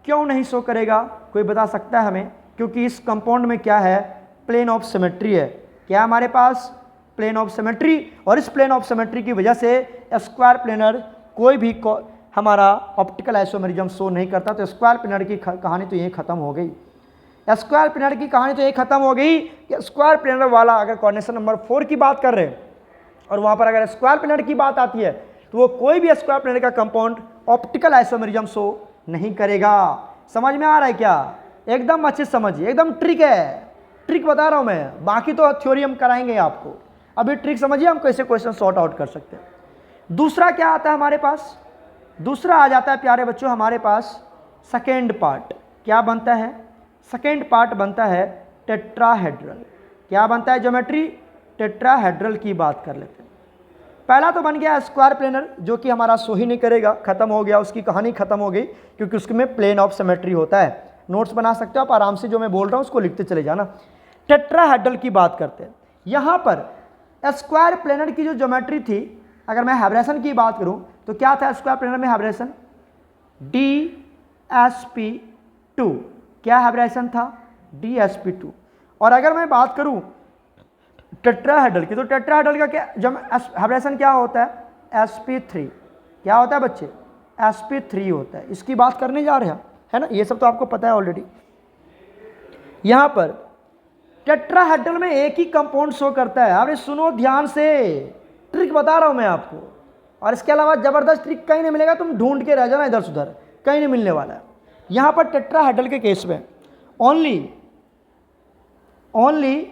क्यों नहीं शो करेगा? कोई बता सकता है हमें? क्योंकि इस कंपाउंड में क्या है? प्लेन ऑफ सिमेट्री है। क्या हमारे पास? Plane of symmetry. और इस प्लेन ऑफ सिमेट्री की वजह से स्क्वायर प्लेनर कोई भी हमारा ऑप्टिकल आइसोमेरिज्म शो नहीं करता। तो स्क्वायर प्लेनर की कहानी तो यही खत्म हो गई। स्क्वायर प्लेनर की कहानी तो यही खत्म हो गई कि स्क्वायर प्लेनर वाला अगर कोऑर्डिनेशन नंबर 4 की बात कर रहे हैं और वहाँ पर अगर स्क्वायर प्लेनर की बात आती है तो वो कोई भी स्क्वायर प्लेनर का कंपाउंड ऑप्टिकल आइसोमेरिज्म शो नहीं करेगा। समझ में आ रहा है क्या? एकदम अच्छे से समझिए, एकदम ट्रिक है, ट्रिक बता रहा हूँ मैं। बाकी तो थ्योरी हम कराएंगे आपको, अभी ट्रिक समझिए हम कैसे क्वेश्चन सॉर्ट आउट कर सकते हैं। दूसरा क्या आता है हमारे पास? दूसरा आ जाता है प्यारे बच्चों हमारे पास सेकेंड पार्ट। क्या बनता है? सेकेंड पार्ट बनता है टेट्राहेड्रल। क्या बनता है ज्योमेट्री? टेट्राहेड्रल की बात कर लेते हैं। पहला तो बन गया स्क्वायर प्लेनर, जो कि हमारा शो ही नहीं करेगा, खत्म हो गया, उसकी कहानी खत्म हो गई, क्योंकि उसमें प्लेन ऑफ सिमेट्री होता है। नोट्स बना सकते हो आप आराम से, जो मैं बोल रहा हूँ उसको लिखते चले जाना। टेट्राहेड्रल की बात करते हैं। यहाँ पर स्क्वायर प्लेनर की जो ज्योमेट्री थी, अगर मैं हाइब्रेशन की बात करूँ तो क्या था स्क्वायर प्लेनर में हाइब्रेशन? DsP2। क्या हाइब्रेशन था? DsP2। और अगर मैं बात करूँ टेट्राहेड्रल की, तो टेट्राहेड्रल का क्या हाइब्रेशन क्या होता है? sp3। क्या होता है बच्चे? sp3 होता है। इसकी बात करने जा रहे हैं, है ना? ये सब तो आपको पता है ऑलरेडी। यहाँ पर टेट्राहेड्रल में एक ही कंपाउंड शो करता है। अरे सुनो ध्यान से, ट्रिक बता रहा हूँ मैं आपको, और इसके अलावा जबरदस्त ट्रिक कहीं नहीं मिलेगा, तुम ढूंढ के रह जाना इधर उधर, कहीं नहीं मिलने वाला है। यहाँ पर टेट्राहेड्रल के केस में only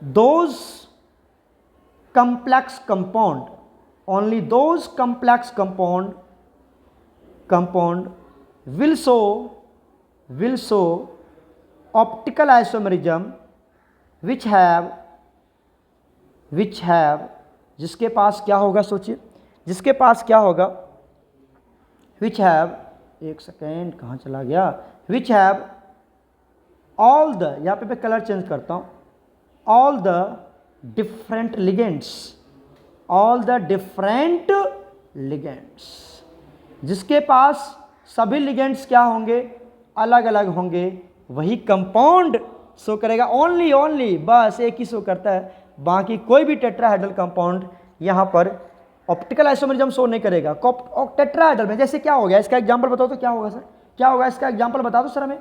those complex compound, only those complex compound will show optical isomerism which have जिसके पास क्या होगा? सोचिए, जिसके पास क्या होगा? which have, एक सेकेंड कहाँ चला गया? which have all the, यहाँ पे मैं कलर चेंज करता हूँ, all the different ligands, जिसके पास सभी लिगेंड्स क्या होंगे? अलग अलग होंगे, वही कंपाउंड शो करेगा। ओनली बस एक ही शो करता है, बाकी कोई भी टेट्राहेड्रल कंपाउंड यहाँ पर ऑप्टिकल आइसोमेरिज्म शो नहीं करेगा। टेट्राहेड्रल में जैसे क्या हो गया? इसका एग्जांपल बताओ तो क्या होगा सर? क्या होगा इसका एग्जांपल बता दो सर हमें।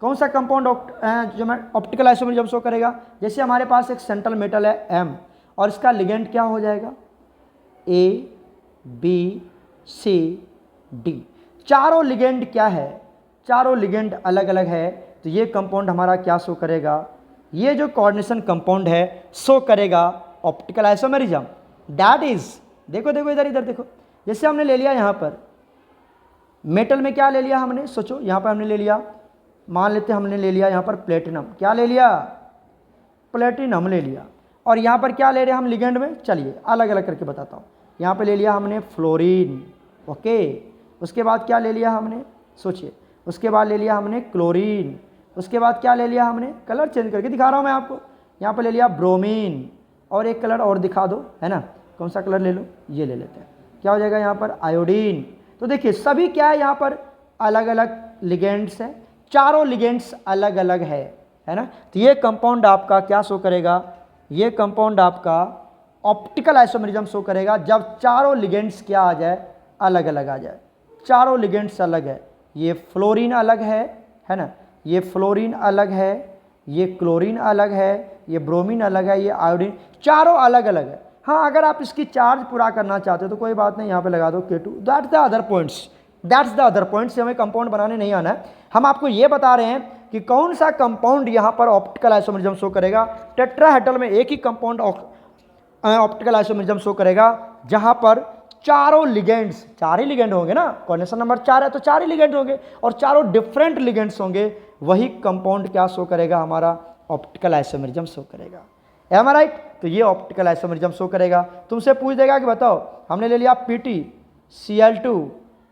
कौन सा कंपाउंड जो मैं ऑप्टिकल आइसोमेरिज्म शो करेगा? जैसे हमारे पास एक सेंट्रल मेटल है M, और इसका लिगेंड क्या हो जाएगा? A, B, C, D। चारों लिगेंड क्या है? चारों लिगेंड अलग अलग है, तो ये कंपाउंड हमारा क्या शो करेगा? ये जो कोऑर्डिनेशन कंपाउंड है शो करेगा ऑप्टिकल आइसोमेरिज्म। दैट इज, देखो इधर देखो, जैसे हमने ले लिया यहाँ पर मेटल में क्या ले लिया हमने, सोचो यहाँ पर हमने ले लिया, मान लेते हमने ले लिया यहाँ पर प्लेटिनम, क्या ले लिया, प्लेटिनम ले लिया। और यहाँ पर क्या ले रहे हैं हम लिगेंड में, चलिए अलग अलग करके बताता हूँ। यहाँ पे ले लिया हमने फ्लोरीन, ओके। उसके बाद क्या ले लिया हमने, सोचिए, उसके बाद ले लिया हमने क्लोरीन। उसके बाद क्या ले लिया हमने, कलर चेंज करके दिखा रहा हूँ मैं आपको, यहाँ पे ले लिया ब्रोमीन। और एक कलर और दिखा दो, है ना, कौन सा कलर ले लो, ये ले लेते हैं, क्या हो जाएगा यहाँ पर आयोडीन। तो देखिए सभी क्या है यहाँ पर अलग अलग लिगेंड्स हैं, चारों लिगेंड्स अलग अलग है ना। तो ये कंपाउंड आपका क्या शो करेगा, ये कंपाउंड आपका ऑप्टिकल आइसोमेरिज्म शो करेगा जब चारों लिगेंड्स क्या आ जाए, अलग अलग आ जाए, चारों लिगेंड्स अलग है। ये फ्लोरीन अलग है ना, ये फ्लोरीन अलग है, ये क्लोरीन अलग है, ये ब्रोमीन अलग है, ये आयोडीन, चारों अलग अलग है। हाँ, अगर आप इसकी चार्ज पूरा करना चाहते हो तो कोई बात नहीं, यहाँ पे लगा दो K2, that's the other points, that's the other points. हमें कंपाउंड बनाने नहीं आना है, हम आपको ये बता रहे हैं कि कौन सा कंपाउंड यहाँ पर ऑप्टिकल आइसोमेरिज्म शो करेगा। टेट्राहेड्रल में एक ही कंपाउंड ऑप्टिकल आइसोमेरिज्म शो करेगा जहाँ पर चारों लिगेंड्स, चार ही लिगेंड होंगे ना, कोऑर्डिनेशन नंबर 4 है तो 4 ही लिगेंड होंगे और चारों डिफरेंट लिगेंड्स होंगे, वही कंपाउंड क्या शो करेगा, हमारा ऑप्टिकल आइसोमेरिज्म शो करेगा। एम आई राइट। तो ये ऑप्टिकल आइसोमेरिज्म शो करेगा। तुमसे पूछ देगा कि बताओ हमने ले लिया PT Cl2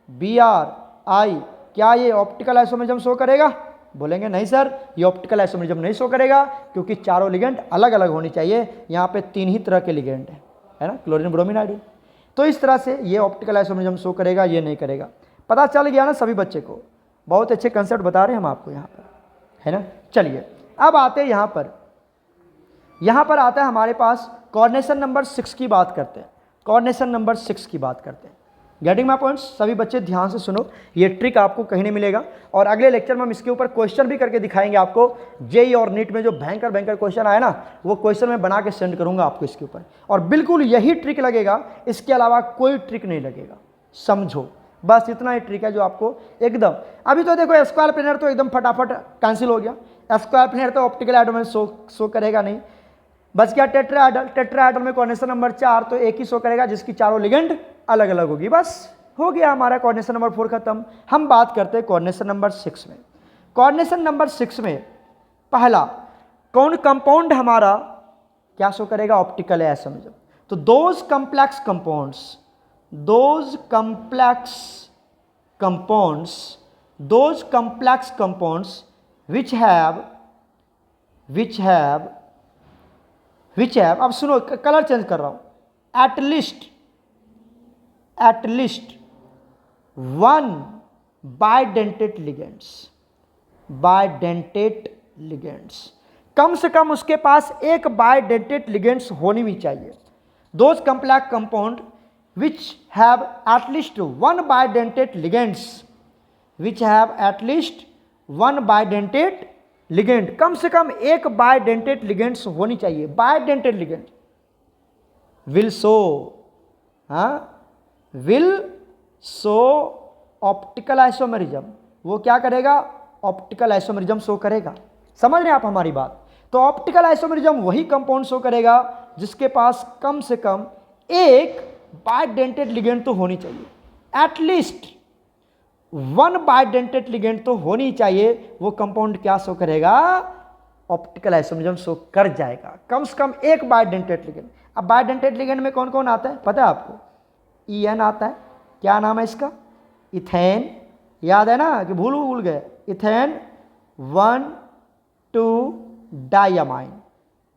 Br I, क्या ये ऑप्टिकल आइसोमेरिज्म शो करेगा, बोलेंगे नहीं सर ये ऑप्टिकल आइसोमेरिज्म नहीं शो करेगा क्योंकि चारों लिगेंड अलग अलग होनी चाहिए, यहाँ पे 3 ही तरह के लिगेंड है ना, क्लोरीन ब्रोमीन आयोडीन। तो इस तरह से ये ऑप्टिकल आइसोमेरिज्म शो करेगा, ये नहीं करेगा। पता चल गया ना सभी बच्चे को, बहुत अच्छे कंसेप्ट बता रहे हैं हम आपको यहाँ पर, है ना। चलिए अब आते हैं यहाँ पर आता है हमारे पास कोऑर्डिनेशन नंबर 6 की बात करते हैं, कोऑर्डिनेशन नंबर 6 की बात करते हैं। गेटिंग माय पॉइंट्स, सभी बच्चे ध्यान से सुनो, ये ट्रिक आपको कहीं नहीं मिलेगा और अगले लेक्चर में हम इसके ऊपर क्वेश्चन भी करके दिखाएंगे आपको। जेईई और नीट में जो भयंकर क्वेश्चन आए ना, वो क्वेश्चन मैं बना के सेंड करूंगा आपको इसके ऊपर, और बिल्कुल यही ट्रिक लगेगा, इसके अलावा कोई ट्रिक नहीं लगेगा, समझो। बस इतना ही ट्रिक है जो आपको एकदम, अभी तो देखो स्क्वायर प्लेनर तो एकदम फटाफट कैंसिल हो गया, स्क्वायर प्लेनर तो ऑप्टिकल आइसोमेरिज्म में शो करेगा नहीं, बच गया टेट्राहेड्रल। टेट्राहेड्रल में कोऑर्डिनेशन नंबर 4 तो एक ही शो करेगा जिसकी चारों लिगेंड अलग अलग होगी, बस हो गया हमारा कोऑर्डिनेशन नंबर 4 खत्म। हम बात करते हैं कोऑर्डिनेशन नंबर 6 में। कोऑर्डिनेशन नंबर 6 में पहला कौन कंपाउंड हमारा क्या शो करेगा, ऑप्टिकल आइसोमेरिज्म। तो those complex compounds which have, अब सुनो कलर चेंज कर रहा हूं, at least one bidentate ligands, कम से कम उसके पास एक bidentate ligands होनी भी चाहिए। Those complex compound which have at least one bidentate ligand, कम से कम एक bidentate ligands होनी चाहिए। bidentate ligand will show optical isomerism, वो क्या करेगा, ऑप्टिकल आइसोमेरिज्म शो करेगा। समझ रहे हैं आप हमारी बात। तो ऑप्टिकल आइसोमेरिज्म वही कंपाउंड शो करेगा जिसके पास कम से कम एक बाइडेंटेड लिगेंड तो होनी चाहिए, एटलीस्ट वन बाइडेंटेड लिगेंड तो होनी चाहिए। वो कंपाउंड क्या शो करेगा, ऑप्टिकल आइसोमेरिज्म शो कर जाएगा, कम से कम एक बाइडेंटेड लिगेंड। अब बाइडेंटेड लिगेंड में कौन कौन आता है पता है आपको, EN आता है, क्या नाम है इसका, इथेन, याद है ना कि भूल गए, इथेन 1,2 डाइअमाइन,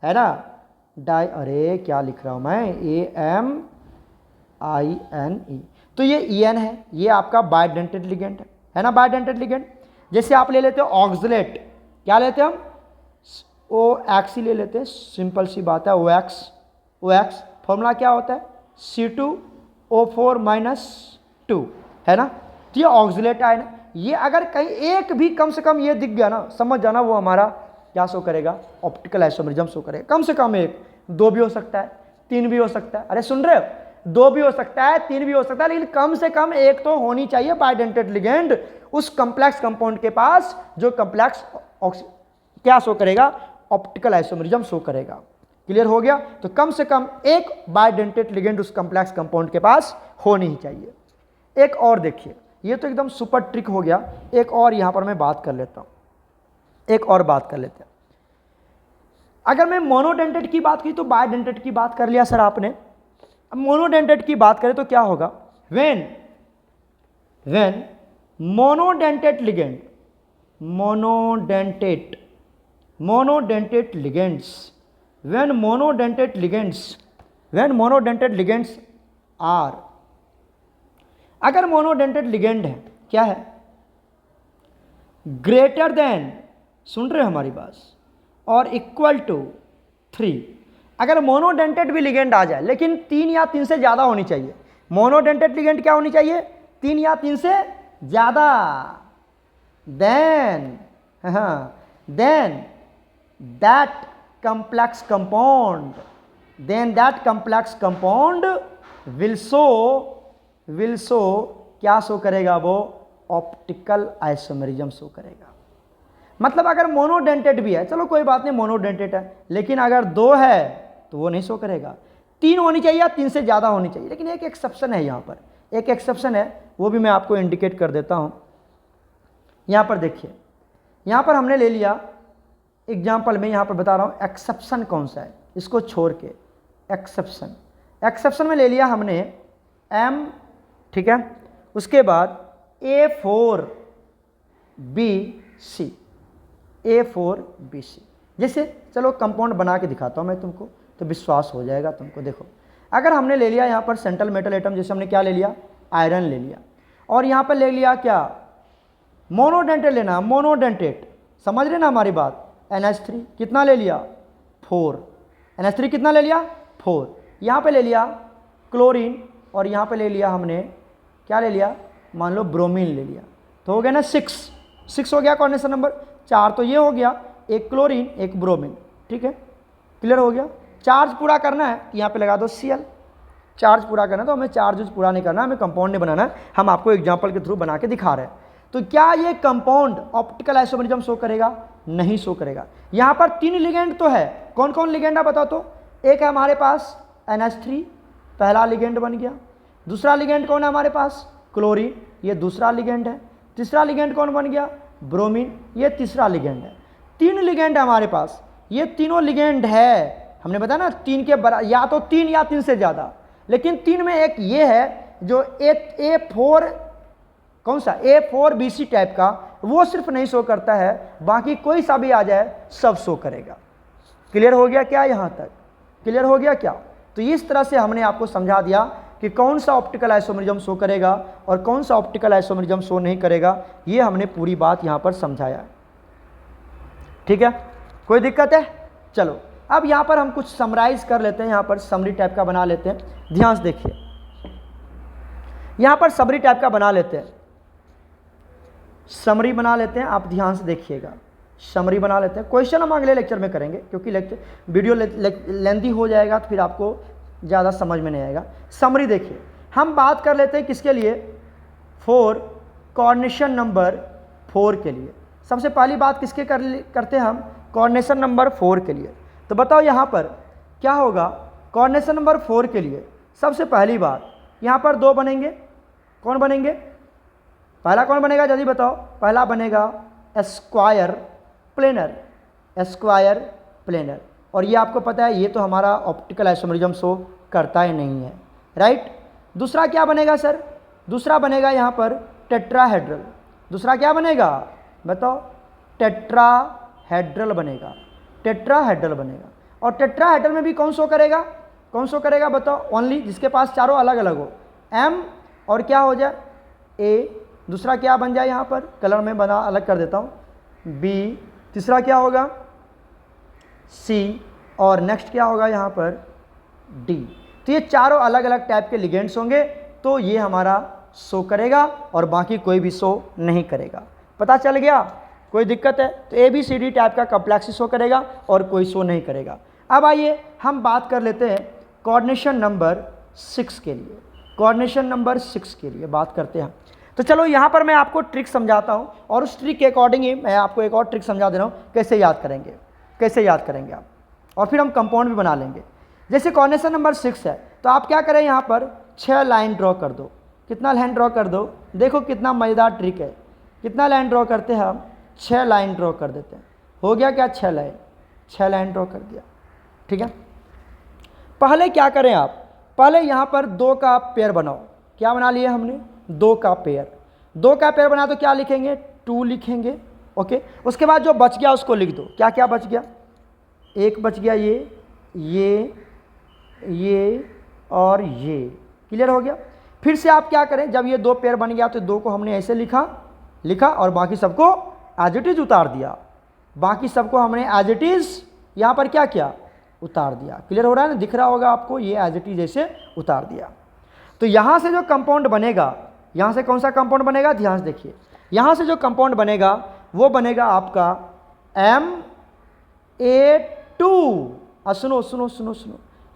है ना, अरे क्या लिख रहा हूं मैं, AMINE। तो ये EN है, ये आपका बाइडेंटेड लिगेंड है ना, बाइडेंटेड लिगेंड। जैसे आप ले लेते हो ऑक्सलेट, क्या लेते हैं हम, OX ही ले लेते हैं, सिंपल सी बात है, OX फॉर्मूला क्या होता है, C2O4-2, है ना। तो ये ऑक्सलेट है ना, ये अगर कहीं एक भी कम से कम ये दिख गया ना, समझ जाना वो हमारा क्या शो करेगा, ऑप्टिकल आइसोमेरिज्म शो करेगा। कम से कम एक, 2 भी हो सकता है, 3 भी हो सकता है, अरे सुन रहे हो, 2 भी हो सकता है, 3 भी हो सकता है, लेकिन कम से कम एक तो होनी चाहिए बाइडेंटेड लिगेंड उस कॉम्प्लेक्स कंपाउंड के पास जो कॉम्प्लेक्स क्या शो करेगा, ऑप्टिकल आइसोमेरिज्म शो करेगा। क्लियर हो गया। तो कम से कम एक बाइडेंटेड लिगेंड उस कॉम्प्लेक्स कंपाउंड के पास होनी ही चाहिए। एक और देखिए, ये तो एकदम सुपर ट्रिक हो गया। एक और यहाँ पर मैं बात कर लेता हूँ, एक और बात कर लेते हैं। अगर मैं मोनोडेंटेट की बात की तो बायडेंटेट की बात कर लिया सर आपने। अब मोनोडेंटेट की बात करें तो क्या होगा, when monodentate ligand, monodentate ligands are, अगर मोनोडेंटेट लिगेंड है क्या है, ग्रेटर देन, सुन रहे हो हमारी बात, और इक्वल टू 3, अगर मोनोडेंटेट भी लिगेंड आ जाए लेकिन 3 या 3 से ज़्यादा होनी चाहिए। मोनोडेंटेट लिगेंड क्या होनी चाहिए, 3 या 3 से ज़्यादा, then that complex compound will show क्या शो करेगा, वो ऑप्टिकल आइसोमेरिज्म शो करेगा। मतलब अगर मोनोडेंटेट भी है, चलो कोई बात नहीं मोनोडेंटेट है, लेकिन अगर 2 है तो वो नहीं शो करेगा। 3 होनी चाहिए या 3 से ज़्यादा होनी चाहिए। लेकिन एक एक्सेप्शन है, यहाँ पर एक एक्सेप्शन है, वो भी मैं आपको इंडिकेट कर देता हूँ। यहाँ पर देखिए, यहाँ पर हमने ले लिया एग्जाम्पल में, यहाँ पर बता रहा हूँ एक्सेप्शन कौन सा है, इसको छोड़ के एक्सेप्शन में ले लिया हमने M, ठीक है, उसके बाद A4BC, जैसे चलो कंपाउंड बना के दिखाता हूँ मैं तुमको, तो विश्वास हो जाएगा तुमको। देखो अगर हमने ले लिया यहाँ पर सेंट्रल मेटल एटम, जैसे हमने क्या ले लिया, आयरन ले लिया, और यहाँ पर ले लिया क्या, मोनोडेंटेट लेना, मोनोडेंटेट, समझ रहे ना हमारी बात। NH3 कितना ले लिया, 4, NH3 कितना ले लिया, 4, यहाँ पे ले लिया क्लोरीन, और यहाँ पे ले लिया हमने क्या ले लिया, मान लो ब्रोमीन ले लिया, तो हो गया ना 6 हो गया कॉर्डिनेशन नंबर 4। तो ये हो गया एक क्लोरीन एक ब्रोमीन, ठीक है, क्लियर हो गया। चार्ज पूरा करना है तो यहाँ पे लगा दो Cl, चार्ज पूरा करना है, तो हमें चार्ज पूरा नहीं करना, हमें कंपाउंड नहीं बनाना है, हम आपको एग्जाम्पल के थ्रू बना के दिखा रहे हैं। तो क्या ये कंपाउंड ऑप्टिकल आइसोमेरिज्म शो करेगा, नहीं शो करेगा। यहाँ पर 3 लिगेंड तो है, कौन कौन लिगेंड है बताओ तो। एक है हमारे पास NH3, पहला लिगेंड बन गया। दूसरा लिगेंड कौन है हमारे पास, क्लोरीन, ये दूसरा लिगेंड है। तीसरा लिगेंड कौन बन गया, ब्रोमीन, ये तीसरा लिगेंड है। 3 लिगेंड है हमारे पास, ये तीनों लिगेंड है, हमने बताया ना 3 के बराबर, या तो 3 या 3 से ज़्यादा। लेकिन 3 में एक ये है जो A4, कौन सा, A4BC टाइप का, वो सिर्फ नहीं शो करता है, बाकी कोई सा भी आ जाए सब शो करेगा। क्लियर हो गया क्या, यहाँ तक क्लियर हो गया क्या। तो इस तरह से हमने आपको समझा दिया कि कौन सा ऑप्टिकल आइसोमेरिज्म शो करेगा और कौन सा ऑप्टिकल आइसोमेरिज्म शो नहीं करेगा, ये हमने पूरी बात यहाँ पर समझाया। ठीक है, कोई दिक्कत है। चलो अब यहाँ पर हम कुछ समराइज कर लेते हैं, यहाँ पर समरी टाइप का बना लेते हैं। ध्यान से देखिए, यहाँ पर समरी टाइप का बना लेते हैं, समरी बना लेते हैं, आप ध्यान से देखिएगा, समरी बना लेते हैं। क्वेश्चन हम अगले लेक्चर में करेंगे, क्योंकि वीडियो लेंथी हो जाएगा तो फिर आपको ज़्यादा समझ में नहीं आएगा। समरी देखिए, हम बात कर लेते हैं किसके लिए, 4 कोऑर्डिनेशन नंबर 4 के लिए। सबसे पहली बात किसके करते हैं हम, कोऑर्डिनेशन नंबर 4 के लिए। तो बताओ यहाँ पर क्या होगा, कोऑर्डिनेशन नंबर 4 के लिए सबसे पहली बात यहाँ पर 2 बनेंगे। कौन बनेंगे, पहला कौन बनेगा जल्दी बताओ। पहला बनेगा स्क्वायर प्लेनर, और ये आपको पता है ये तो हमारा ऑप्टिकल आइसोमेरिज्म शो करता ही नहीं है, राइट। दूसरा क्या बनेगा सर, दूसरा बनेगा यहाँ पर टेट्राहेड्रल। दूसरा क्या बनेगा बताओ, टेट्राहेड्रल बनेगा, टेट्राहेड्रल बनेगा। और टेट्राहेड्रल में भी कौन शो करेगा, कौन शो करेगा बताओ, ओनली जिसके पास चारों अलग अलग हो, M और क्या हो जाए A। दूसरा क्या बन जाए, यहाँ पर कलर में बना अलग कर देता हूँ, B। तीसरा क्या होगा C, और नेक्स्ट क्या होगा यहाँ पर D। तो ये चारों अलग अलग टाइप के लिगेंड्स होंगे, तो ये हमारा शो करेगा और बाकी कोई भी शो नहीं करेगा। पता चल गया, कोई दिक्कत है। तो ABCD टाइप का कॉम्प्लेक्स शो करेगा और कोई शो नहीं करेगा। अब आइए हम बात कर लेते हैं कोऑर्डिनेशन नंबर 6 के लिए, कोऑर्डिनेशन नंबर 6 के लिए बात करते हैं। तो चलो यहाँ पर मैं आपको ट्रिक समझाता हूँ, और उस ट्रिक के अकॉर्डिंग ही मैं आपको एक और ट्रिक समझा दे रहा हूँ, कैसे याद करेंगे, कैसे याद करेंगे आप, और फिर हम कंपाउंड भी बना लेंगे। जैसे कोऑर्डिनेशन नंबर 6 है, तो आप क्या करें, यहाँ पर 6 लाइन ड्रॉ कर दो। कितना लाइन ड्रॉ कर दो। देखो कितना मज़ेदार ट्रिक है। कितना लाइन ड्रॉ करते हैं हम, 6 लाइन ड्रॉ कर देते हैं। हो गया क्या, 6 लाइन, 6 लाइन ड्रॉ कर दिया। ठीक है, पहले क्या करें आप, पहले यहाँ पर 2 का पेयर बनाओ। क्या बना लिए हमने, 2 का पेयर। 2 का पेयर बना तो क्या लिखेंगे, 2 लिखेंगे। ओके, उसके बाद जो बच गया उसको लिख दो। क्या क्या बच गया, एक बच गया ये और ये। क्लियर हो गया। फिर से आप क्या करें, जब ये 2 पेयर बन गया तो 2 को हमने ऐसे लिखा और बाकी सबको एज इट इज उतार दिया। बाकी सबको हमने एज इट इज यहाँ पर क्या किया, उतार दिया। क्लियर हो रहा है ना, दिख रहा होगा आपको, ये एज इट इज ऐसे उतार दिया। तो यहाँ से जो कंपाउंड बनेगा, यहाँ से कौन सा कंपाउंड बनेगा, ध्यान से देखिए। यहाँ से जो कंपाउंड बनेगा वो बनेगा आपका Ma2। सुनो,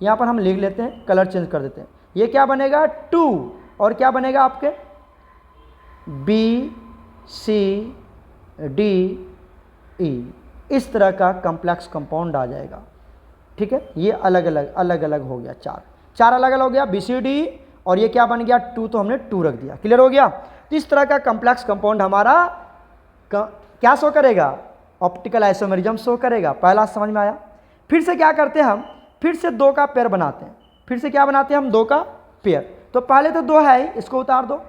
यहाँ पर हम लिख लेते हैं, कलर चेंज कर देते हैं। ये क्या बनेगा, 2, और क्या बनेगा आपके BCDE। इस तरह का कॉम्प्लेक्स कंपाउंड आ जाएगा। ठीक है, ये अलग अलग हो गया, 4 अलग अलग हो गया BCD, और ये क्या बन गया 2, तो हमने 2 रख दिया। क्लियर हो गया। तो इस तरह का कॉम्प्लेक्स कंपाउंड हमारा क्या शो करेगा, ऑप्टिकल आइसोमेरिज्म शो करेगा। पहला समझ में आया। फिर से क्या करते हैं हम, फिर से 2 का पेयर बनाते हैं। फिर से क्या बनाते हैं हम, 2 का पेयर। तो पहले तो 2 है ही, इसको उतार दो,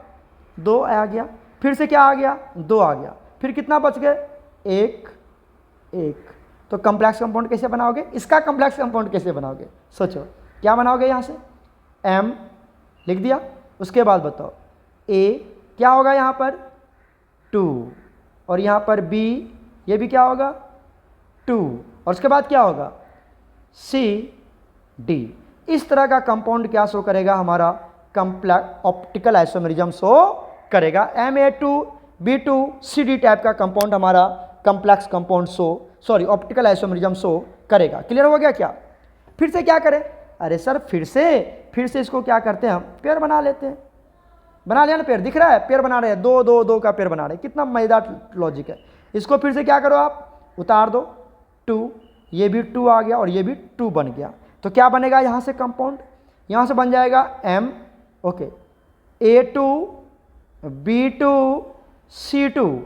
2 आ गया। फिर से क्या आ गया, 2 आ गया। फिर कितना बच गए, 1। तो कॉम्प्लेक्स कंपाउंड कैसे बनाओगे, इसका कॉम्प्लेक्स कंपाउंड कैसे बनाओगे, सोचो। क्या बनाओगे, यहाँ से M लिख दिया। उसके बाद बताओ A क्या होगा, यहाँ पर 2, और यहाँ पर B, ये भी क्या होगा 2, और उसके बाद क्या होगा CD। इस तरह का कंपाउंड क्या शो करेगा, हमारा कॉम्प्लेक्स ऑप्टिकल आइसोमेरिज्म शो करेगा। Ma2B2CD टाइप का कंपाउंड हमारा complex compound optical isomerism show करेगा। क्लियर हो गया क्या। फिर से क्या करें, अरे सर फिर से इसको क्या करते हैं हम, पेयर बना लेते हैं। बना लिया ना, पेयर दिख रहा है, पेयर बना रहे हैं, 2 का पेयर बना रहे हैं। कितना मजेदार लॉजिक है। इसको फिर से क्या करो आप, उतार दो, 2, ये भी 2 आ गया और ये भी 2 बन गया। तो क्या बनेगा यहाँ से कंपाउंड, यहाँ से बन जाएगा M। Okay, A2B2C2।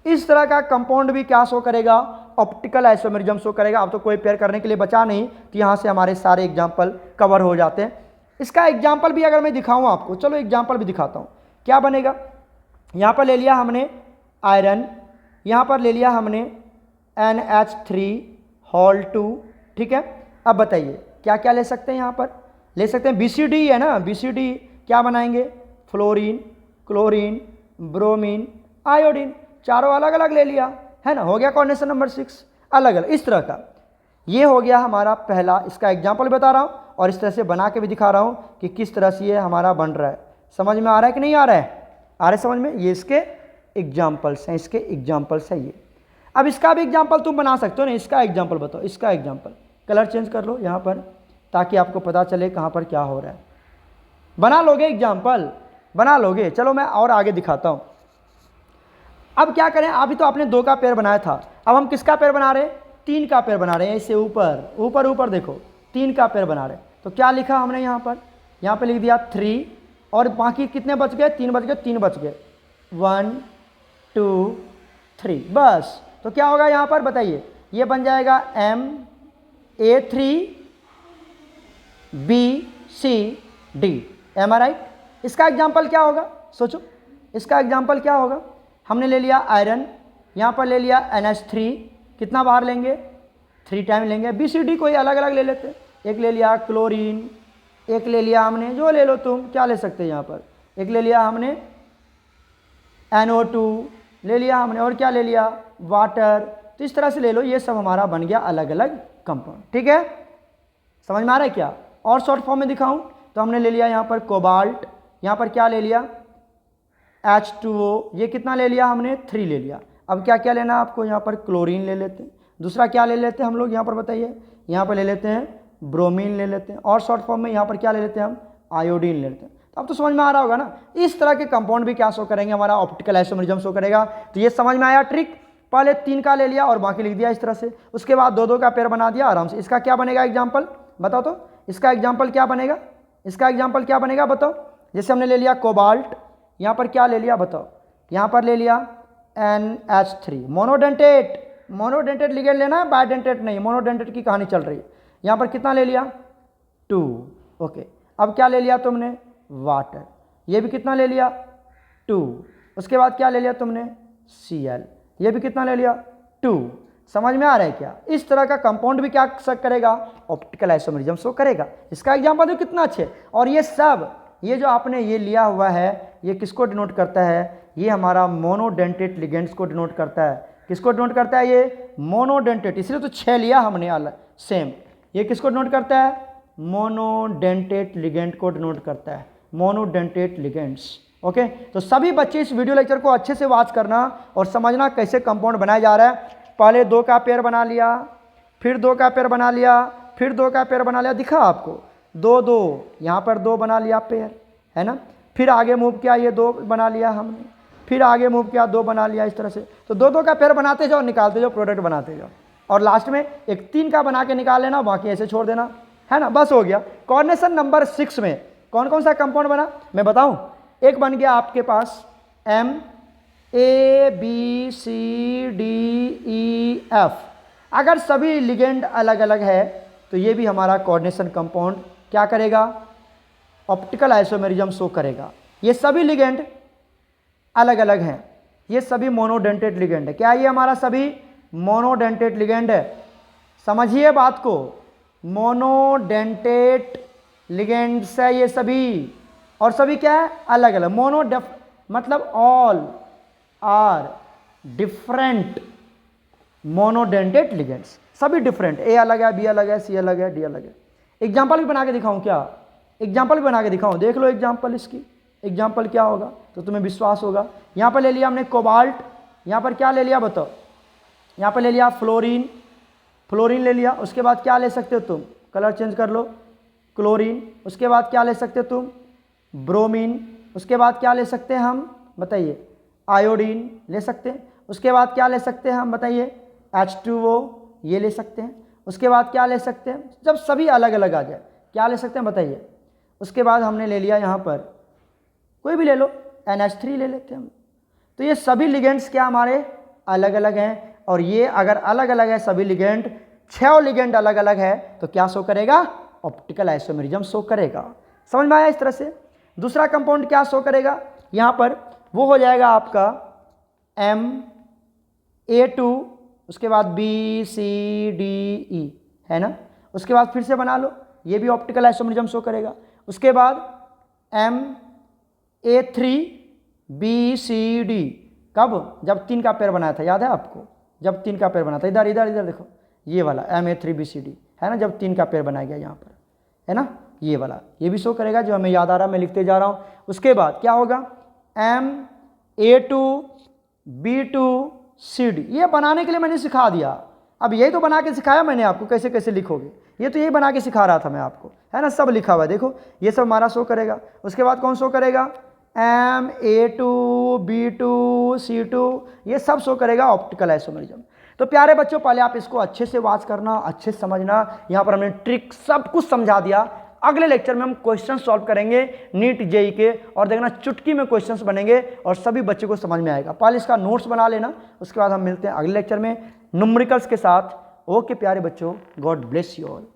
इस तरह का कंपाउंड भी क्या शो करेगा, ऑप्टिकल आइसोमेरिज्म शो करेगा। अब तो कोई पेयर करने के लिए बचा नहीं, तो यहाँ से हमारे सारे एग्जाम्पल कवर हो जाते हैं। इसका एग्जाम्पल भी अगर मैं दिखाऊं आपको, चलो एग्जाम्पल भी दिखाता हूँ। क्या बनेगा, यहाँ पर ले लिया हमने आयरन, यहाँ पर ले लिया हमने NH3 ठीक है। अब बताइए क्या क्या ले सकते हैं, यहाँ पर ले सकते हैं BCD है ना, BCD क्या बनाएंगे, फ्लोरीन, क्लोरीन, ब्रोमीन, आयोडीन, चारों अलग अलग ले लिया है ना। हो गया कॉर्डिनेशन नंबर 6, अलग अलग इस तरह का। ये हो गया हमारा पहला, इसका एग्जाम्पल बता रहा हूँ और इस तरह से बना के भी दिखा रहा हूँ कि किस तरह से ये हमारा बन रहा है। समझ में आ रहा है कि नहीं आ रहा है, आ रहा है समझ में। ये इसके एग्जाम्पल्स हैं, इसके एग्जाम्पल्स हैं ये। अब इसका भी एग्जाम्पल तुम बना सकते हो ना, इसका एग्जाम्पल बताओ, इसका एग्जाम्पल। कलर चेंज कर लो यहाँ पर, ताकि आपको पता चले कहाँ पर क्या हो रहा है। बना लोगे एग्जाम्पल, बना लोगे। चलो मैं और आगे दिखाता हूँ। अब क्या करें, अभी तो आपने 2 का पेयर बनाया था, अब हम किसका पेयर बना रहे हैं, 3 का पेयर बना रहे हैं। इससे ऊपर देखो, 3 का पेयर बना रहे हैं। तो क्या लिखा हमने यहाँ पर लिख दिया 3, और बाकी कितने बच गए, 3 बच गए, 1 2 3 बस। तो क्या होगा यहाँ पर बताइए, ये बन जाएगा Ma3BCD। एम आई राइट। इसका एग्जाम्पल क्या होगा, सोचो, इसका एग्जाम्पल क्या होगा। हमने ले लिया आयरन, यहाँ पर ले लिया NH3, कितना बार लेंगे, 3 टाइम लेंगे। BCD कोई अलग अलग ले लेते, एक ले लिया क्लोरीन, एक ले लिया हमने, जो ले लो तुम, क्या ले सकते हैं यहाँ पर, एक ले लिया हमने NO2 ले लिया हमने, और क्या ले लिया, वाटर। तो इस तरह से ले लो, ये सब हमारा बन गया अलग अलग कंपाउंड। ठीक है, समझ में आ रहा है क्या। और शॉर्ट फॉर्म में दिखाऊं तो हमने ले लिया यहाँ पर कोबाल्ट, यहाँ पर क्या ले लिया H2O, ये कितना ले लिया हमने, 3 ले लिया। अब क्या क्या लेना आपको, यहाँ पर क्लोरीन ले लेते हैं। दूसरा क्या ले लेते हैं हम लोग, यहाँ पर बताइए, यहाँ पर ले लेते हैं ब्रोमीन ले लेते हैं, और शॉर्ट फॉर्म में यहाँ पर क्या ले लेते हैं हम, आयोडीन ले लेते हैं। तो अब तो समझ में आ रहा होगा ना, इस तरह के कंपाउंड भी क्या शो करेंगे, हमारा ऑप्टिकल आइसोमेरिज्म शो करेगा। तो ये समझ में आया ट्रिक। पहले 3 का ले लिया और बाकी लिख दिया इस तरह से, उसके बाद 2 का पेयर बना दिया आराम से। इसका क्या बनेगा एग्जाम्पल बताओ तो, इसका एग्जाम्पल क्या बनेगा, इसका एग्जाम्पल क्या बनेगा बताओ। जैसे हमने ले लिया कोबाल्ट, यहाँ पर क्या ले लिया बताओ, यहाँ पर ले लिया NH3 मोनोडेंटेट। मोनोडेंटेट लिगेंड लेना है, बाइडेंटेट नहीं, मोनोडेंटेट की कहानी चल रही है। यहाँ पर कितना ले लिया 2, ओके। अब क्या ले लिया तुमने वाटर, ये भी कितना ले लिया 2। उसके बाद क्या ले लिया तुमने Cl, ये भी कितना ले लिया 2। समझ में आ रहा है क्या? इस तरह का कंपाउंड भी क्या करेगा, ऑप्टिकल आइसोमेरिज्म शो करेगा। इसका एग्जांपल देखो कितना अच्छे। और ये सब ये जो आपने ये लिया हुआ है ये किसको डिनोट करता है, ये हमारा मोनोडेंटेट लिगेंड्स को डिनोट करता है। किसको डिनोट करता है, ये मोनोडेंटेट, इसलिए तो 6 लिया हमने अलग सेम। ये किसको डिनोट करता है, मोनोडेंटेट लिगेंड को डिनोट करता है, मोनोडेंटेट लिगेंड्स। ओके, तो सभी बच्चे इस वीडियो लेक्चर को अच्छे से वॉच करना और समझना कैसे कंपाउंड बनाया जा रहा है। पहले 2 का पेयर बना लिया, फिर 2 का पेयर बना लिया, फिर 2 का पेयर बना लिया, दिखा आपको 2 2, यहाँ पर 2 बना लिया पेयर, है ना। फिर आगे मूव किया, ये 2 बना लिया हमने, फिर आगे मूव किया 2 बना लिया, इस तरह से। तो 2 2 का पेयर बनाते जाओ, निकालते जाओ, प्रोडक्ट बनाते जाओ, और लास्ट में एक 3 का बना के निकाल लेना, बाकी ऐसे छोड़ देना, है ना, बस हो गया। कोऑर्डिनेशन नंबर 6 में कौन कौन सा कंपाउंड बना मैं बताऊं। एक बन गया आपके पास MABCDEF। अगर सभी लिगेंड अलग अलग है तो ये भी हमारा कोऑर्डिनेशन कंपाउंड क्या करेगा, ऑप्टिकल आइसोमेरिज्म शो करेगा। ये सभी लिगेंड अलग अलग हैं, ये सभी मोनोडेंटेट लिगेंड है। क्या ये हमारा सभी मोनोडेंटेट लिगेंड है, समझिए बात को, मोनोडेंटेट लिगेंड्स है ये सभी। और सभी क्या है, अलग अलग। मतलब all are different monodentate ligands, सभी डिफरेंट। ए अलग है, बी अलग है, सी अलग है, डी अलग है। एग्जाम्पल भी बना के दिखाऊं क्या, एग्जाम्पल भी बना के दिखाऊं, देख लो एग्जाम्पल, इसकी एग्जाम्पल क्या होगा तो तुम्हें विश्वास होगा। यहाँ पर ले लिया हमने कोबाल्ट, यहाँ पर क्या ले लिया बताओ, यहाँ पर ले लिया फ्लोरीन, फ्लोरीन ले लिया। उसके बाद क्या ले सकते हो तुम, कलर चेंज कर लो, क्लोरीन। उसके बाद क्या ले सकते हो तुम, ब्रोमीन। उसके बाद क्या ले सकते हैं हम बताइए, आयोडीन ले सकते हैं। उसके बाद क्या ले सकते हैं हम बताइए, H2O ये ले सकते हैं। उसके बाद क्या ले सकते हैं, जब सभी अलग अलग आ जाए क्या ले सकते हैं बताइए। उसके बाद हमने ले लिया यहाँ पर कोई भी ले लो, NH3 ले लेते हैं हम। तो ये सभी लिगेंड्स क्या हमारे अलग अलग हैं, और ये अगर अलग अलग है सभी लिगेंड, 6 लिगेंड अलग अलग है तो क्या शो करेगा, ऑप्टिकल आइसोमेरिज्म शो करेगा। समझ में आया इस तरह से। दूसरा कंपाउंड क्या शो करेगा यहाँ पर, वो हो जाएगा आपका MA2, उसके बाद BCDE, है ना। उसके बाद फिर से बना लो, ये भी ऑप्टिकल आइसोमेरिज्म शो करेगा। उसके बाद MA3BCD, कब, जब 3 का पेयर बनाया था, याद है आपको, जब 3 का पेयर बना था। इधर इधर इधर देखो, ये वाला MA3BCD है ना, जब 3 का पेयर बनाया गया यहाँ पर, है ना, ये वाला, ये भी शो करेगा। जो हमें याद आ रहा है मैं लिखते जा रहा हूँ। उसके बाद क्या होगा, MA2B2CD, ये बनाने के लिए मैंने सिखा दिया। अब यही तो बना के सिखाया मैंने आपको, कैसे कैसे लिखोगे, ये तो यही बना के सिखा रहा था मैं आपको, है ना, सब लिखा हुआ है देखो, ये सब हमारा शो करेगा। उसके बाद कौन शो करेगा, MA2B2C2, ये सब शो करेगा ऑप्टिकल आइसोमेरिज्म। तो प्यारे बच्चों पहले आप इसको अच्छे से वॉच करना, अच्छे से समझना। यहाँ पर हमने ट्रिक सब कुछ समझा दिया। अगले लेक्चर में हम क्वेश्चन सॉल्व करेंगे नीट जेई के, और देखना चुटकी में क्वेश्चंस बनेंगे और सभी बच्चे को समझ में आएगा। पहले इसका नोट्स बना लेना, उसके बाद हम मिलते हैं अगले लेक्चर में न्यूमेरिकल्स के साथ। ओके प्यारे बच्चों, गॉड ब्लेस यू ऑल।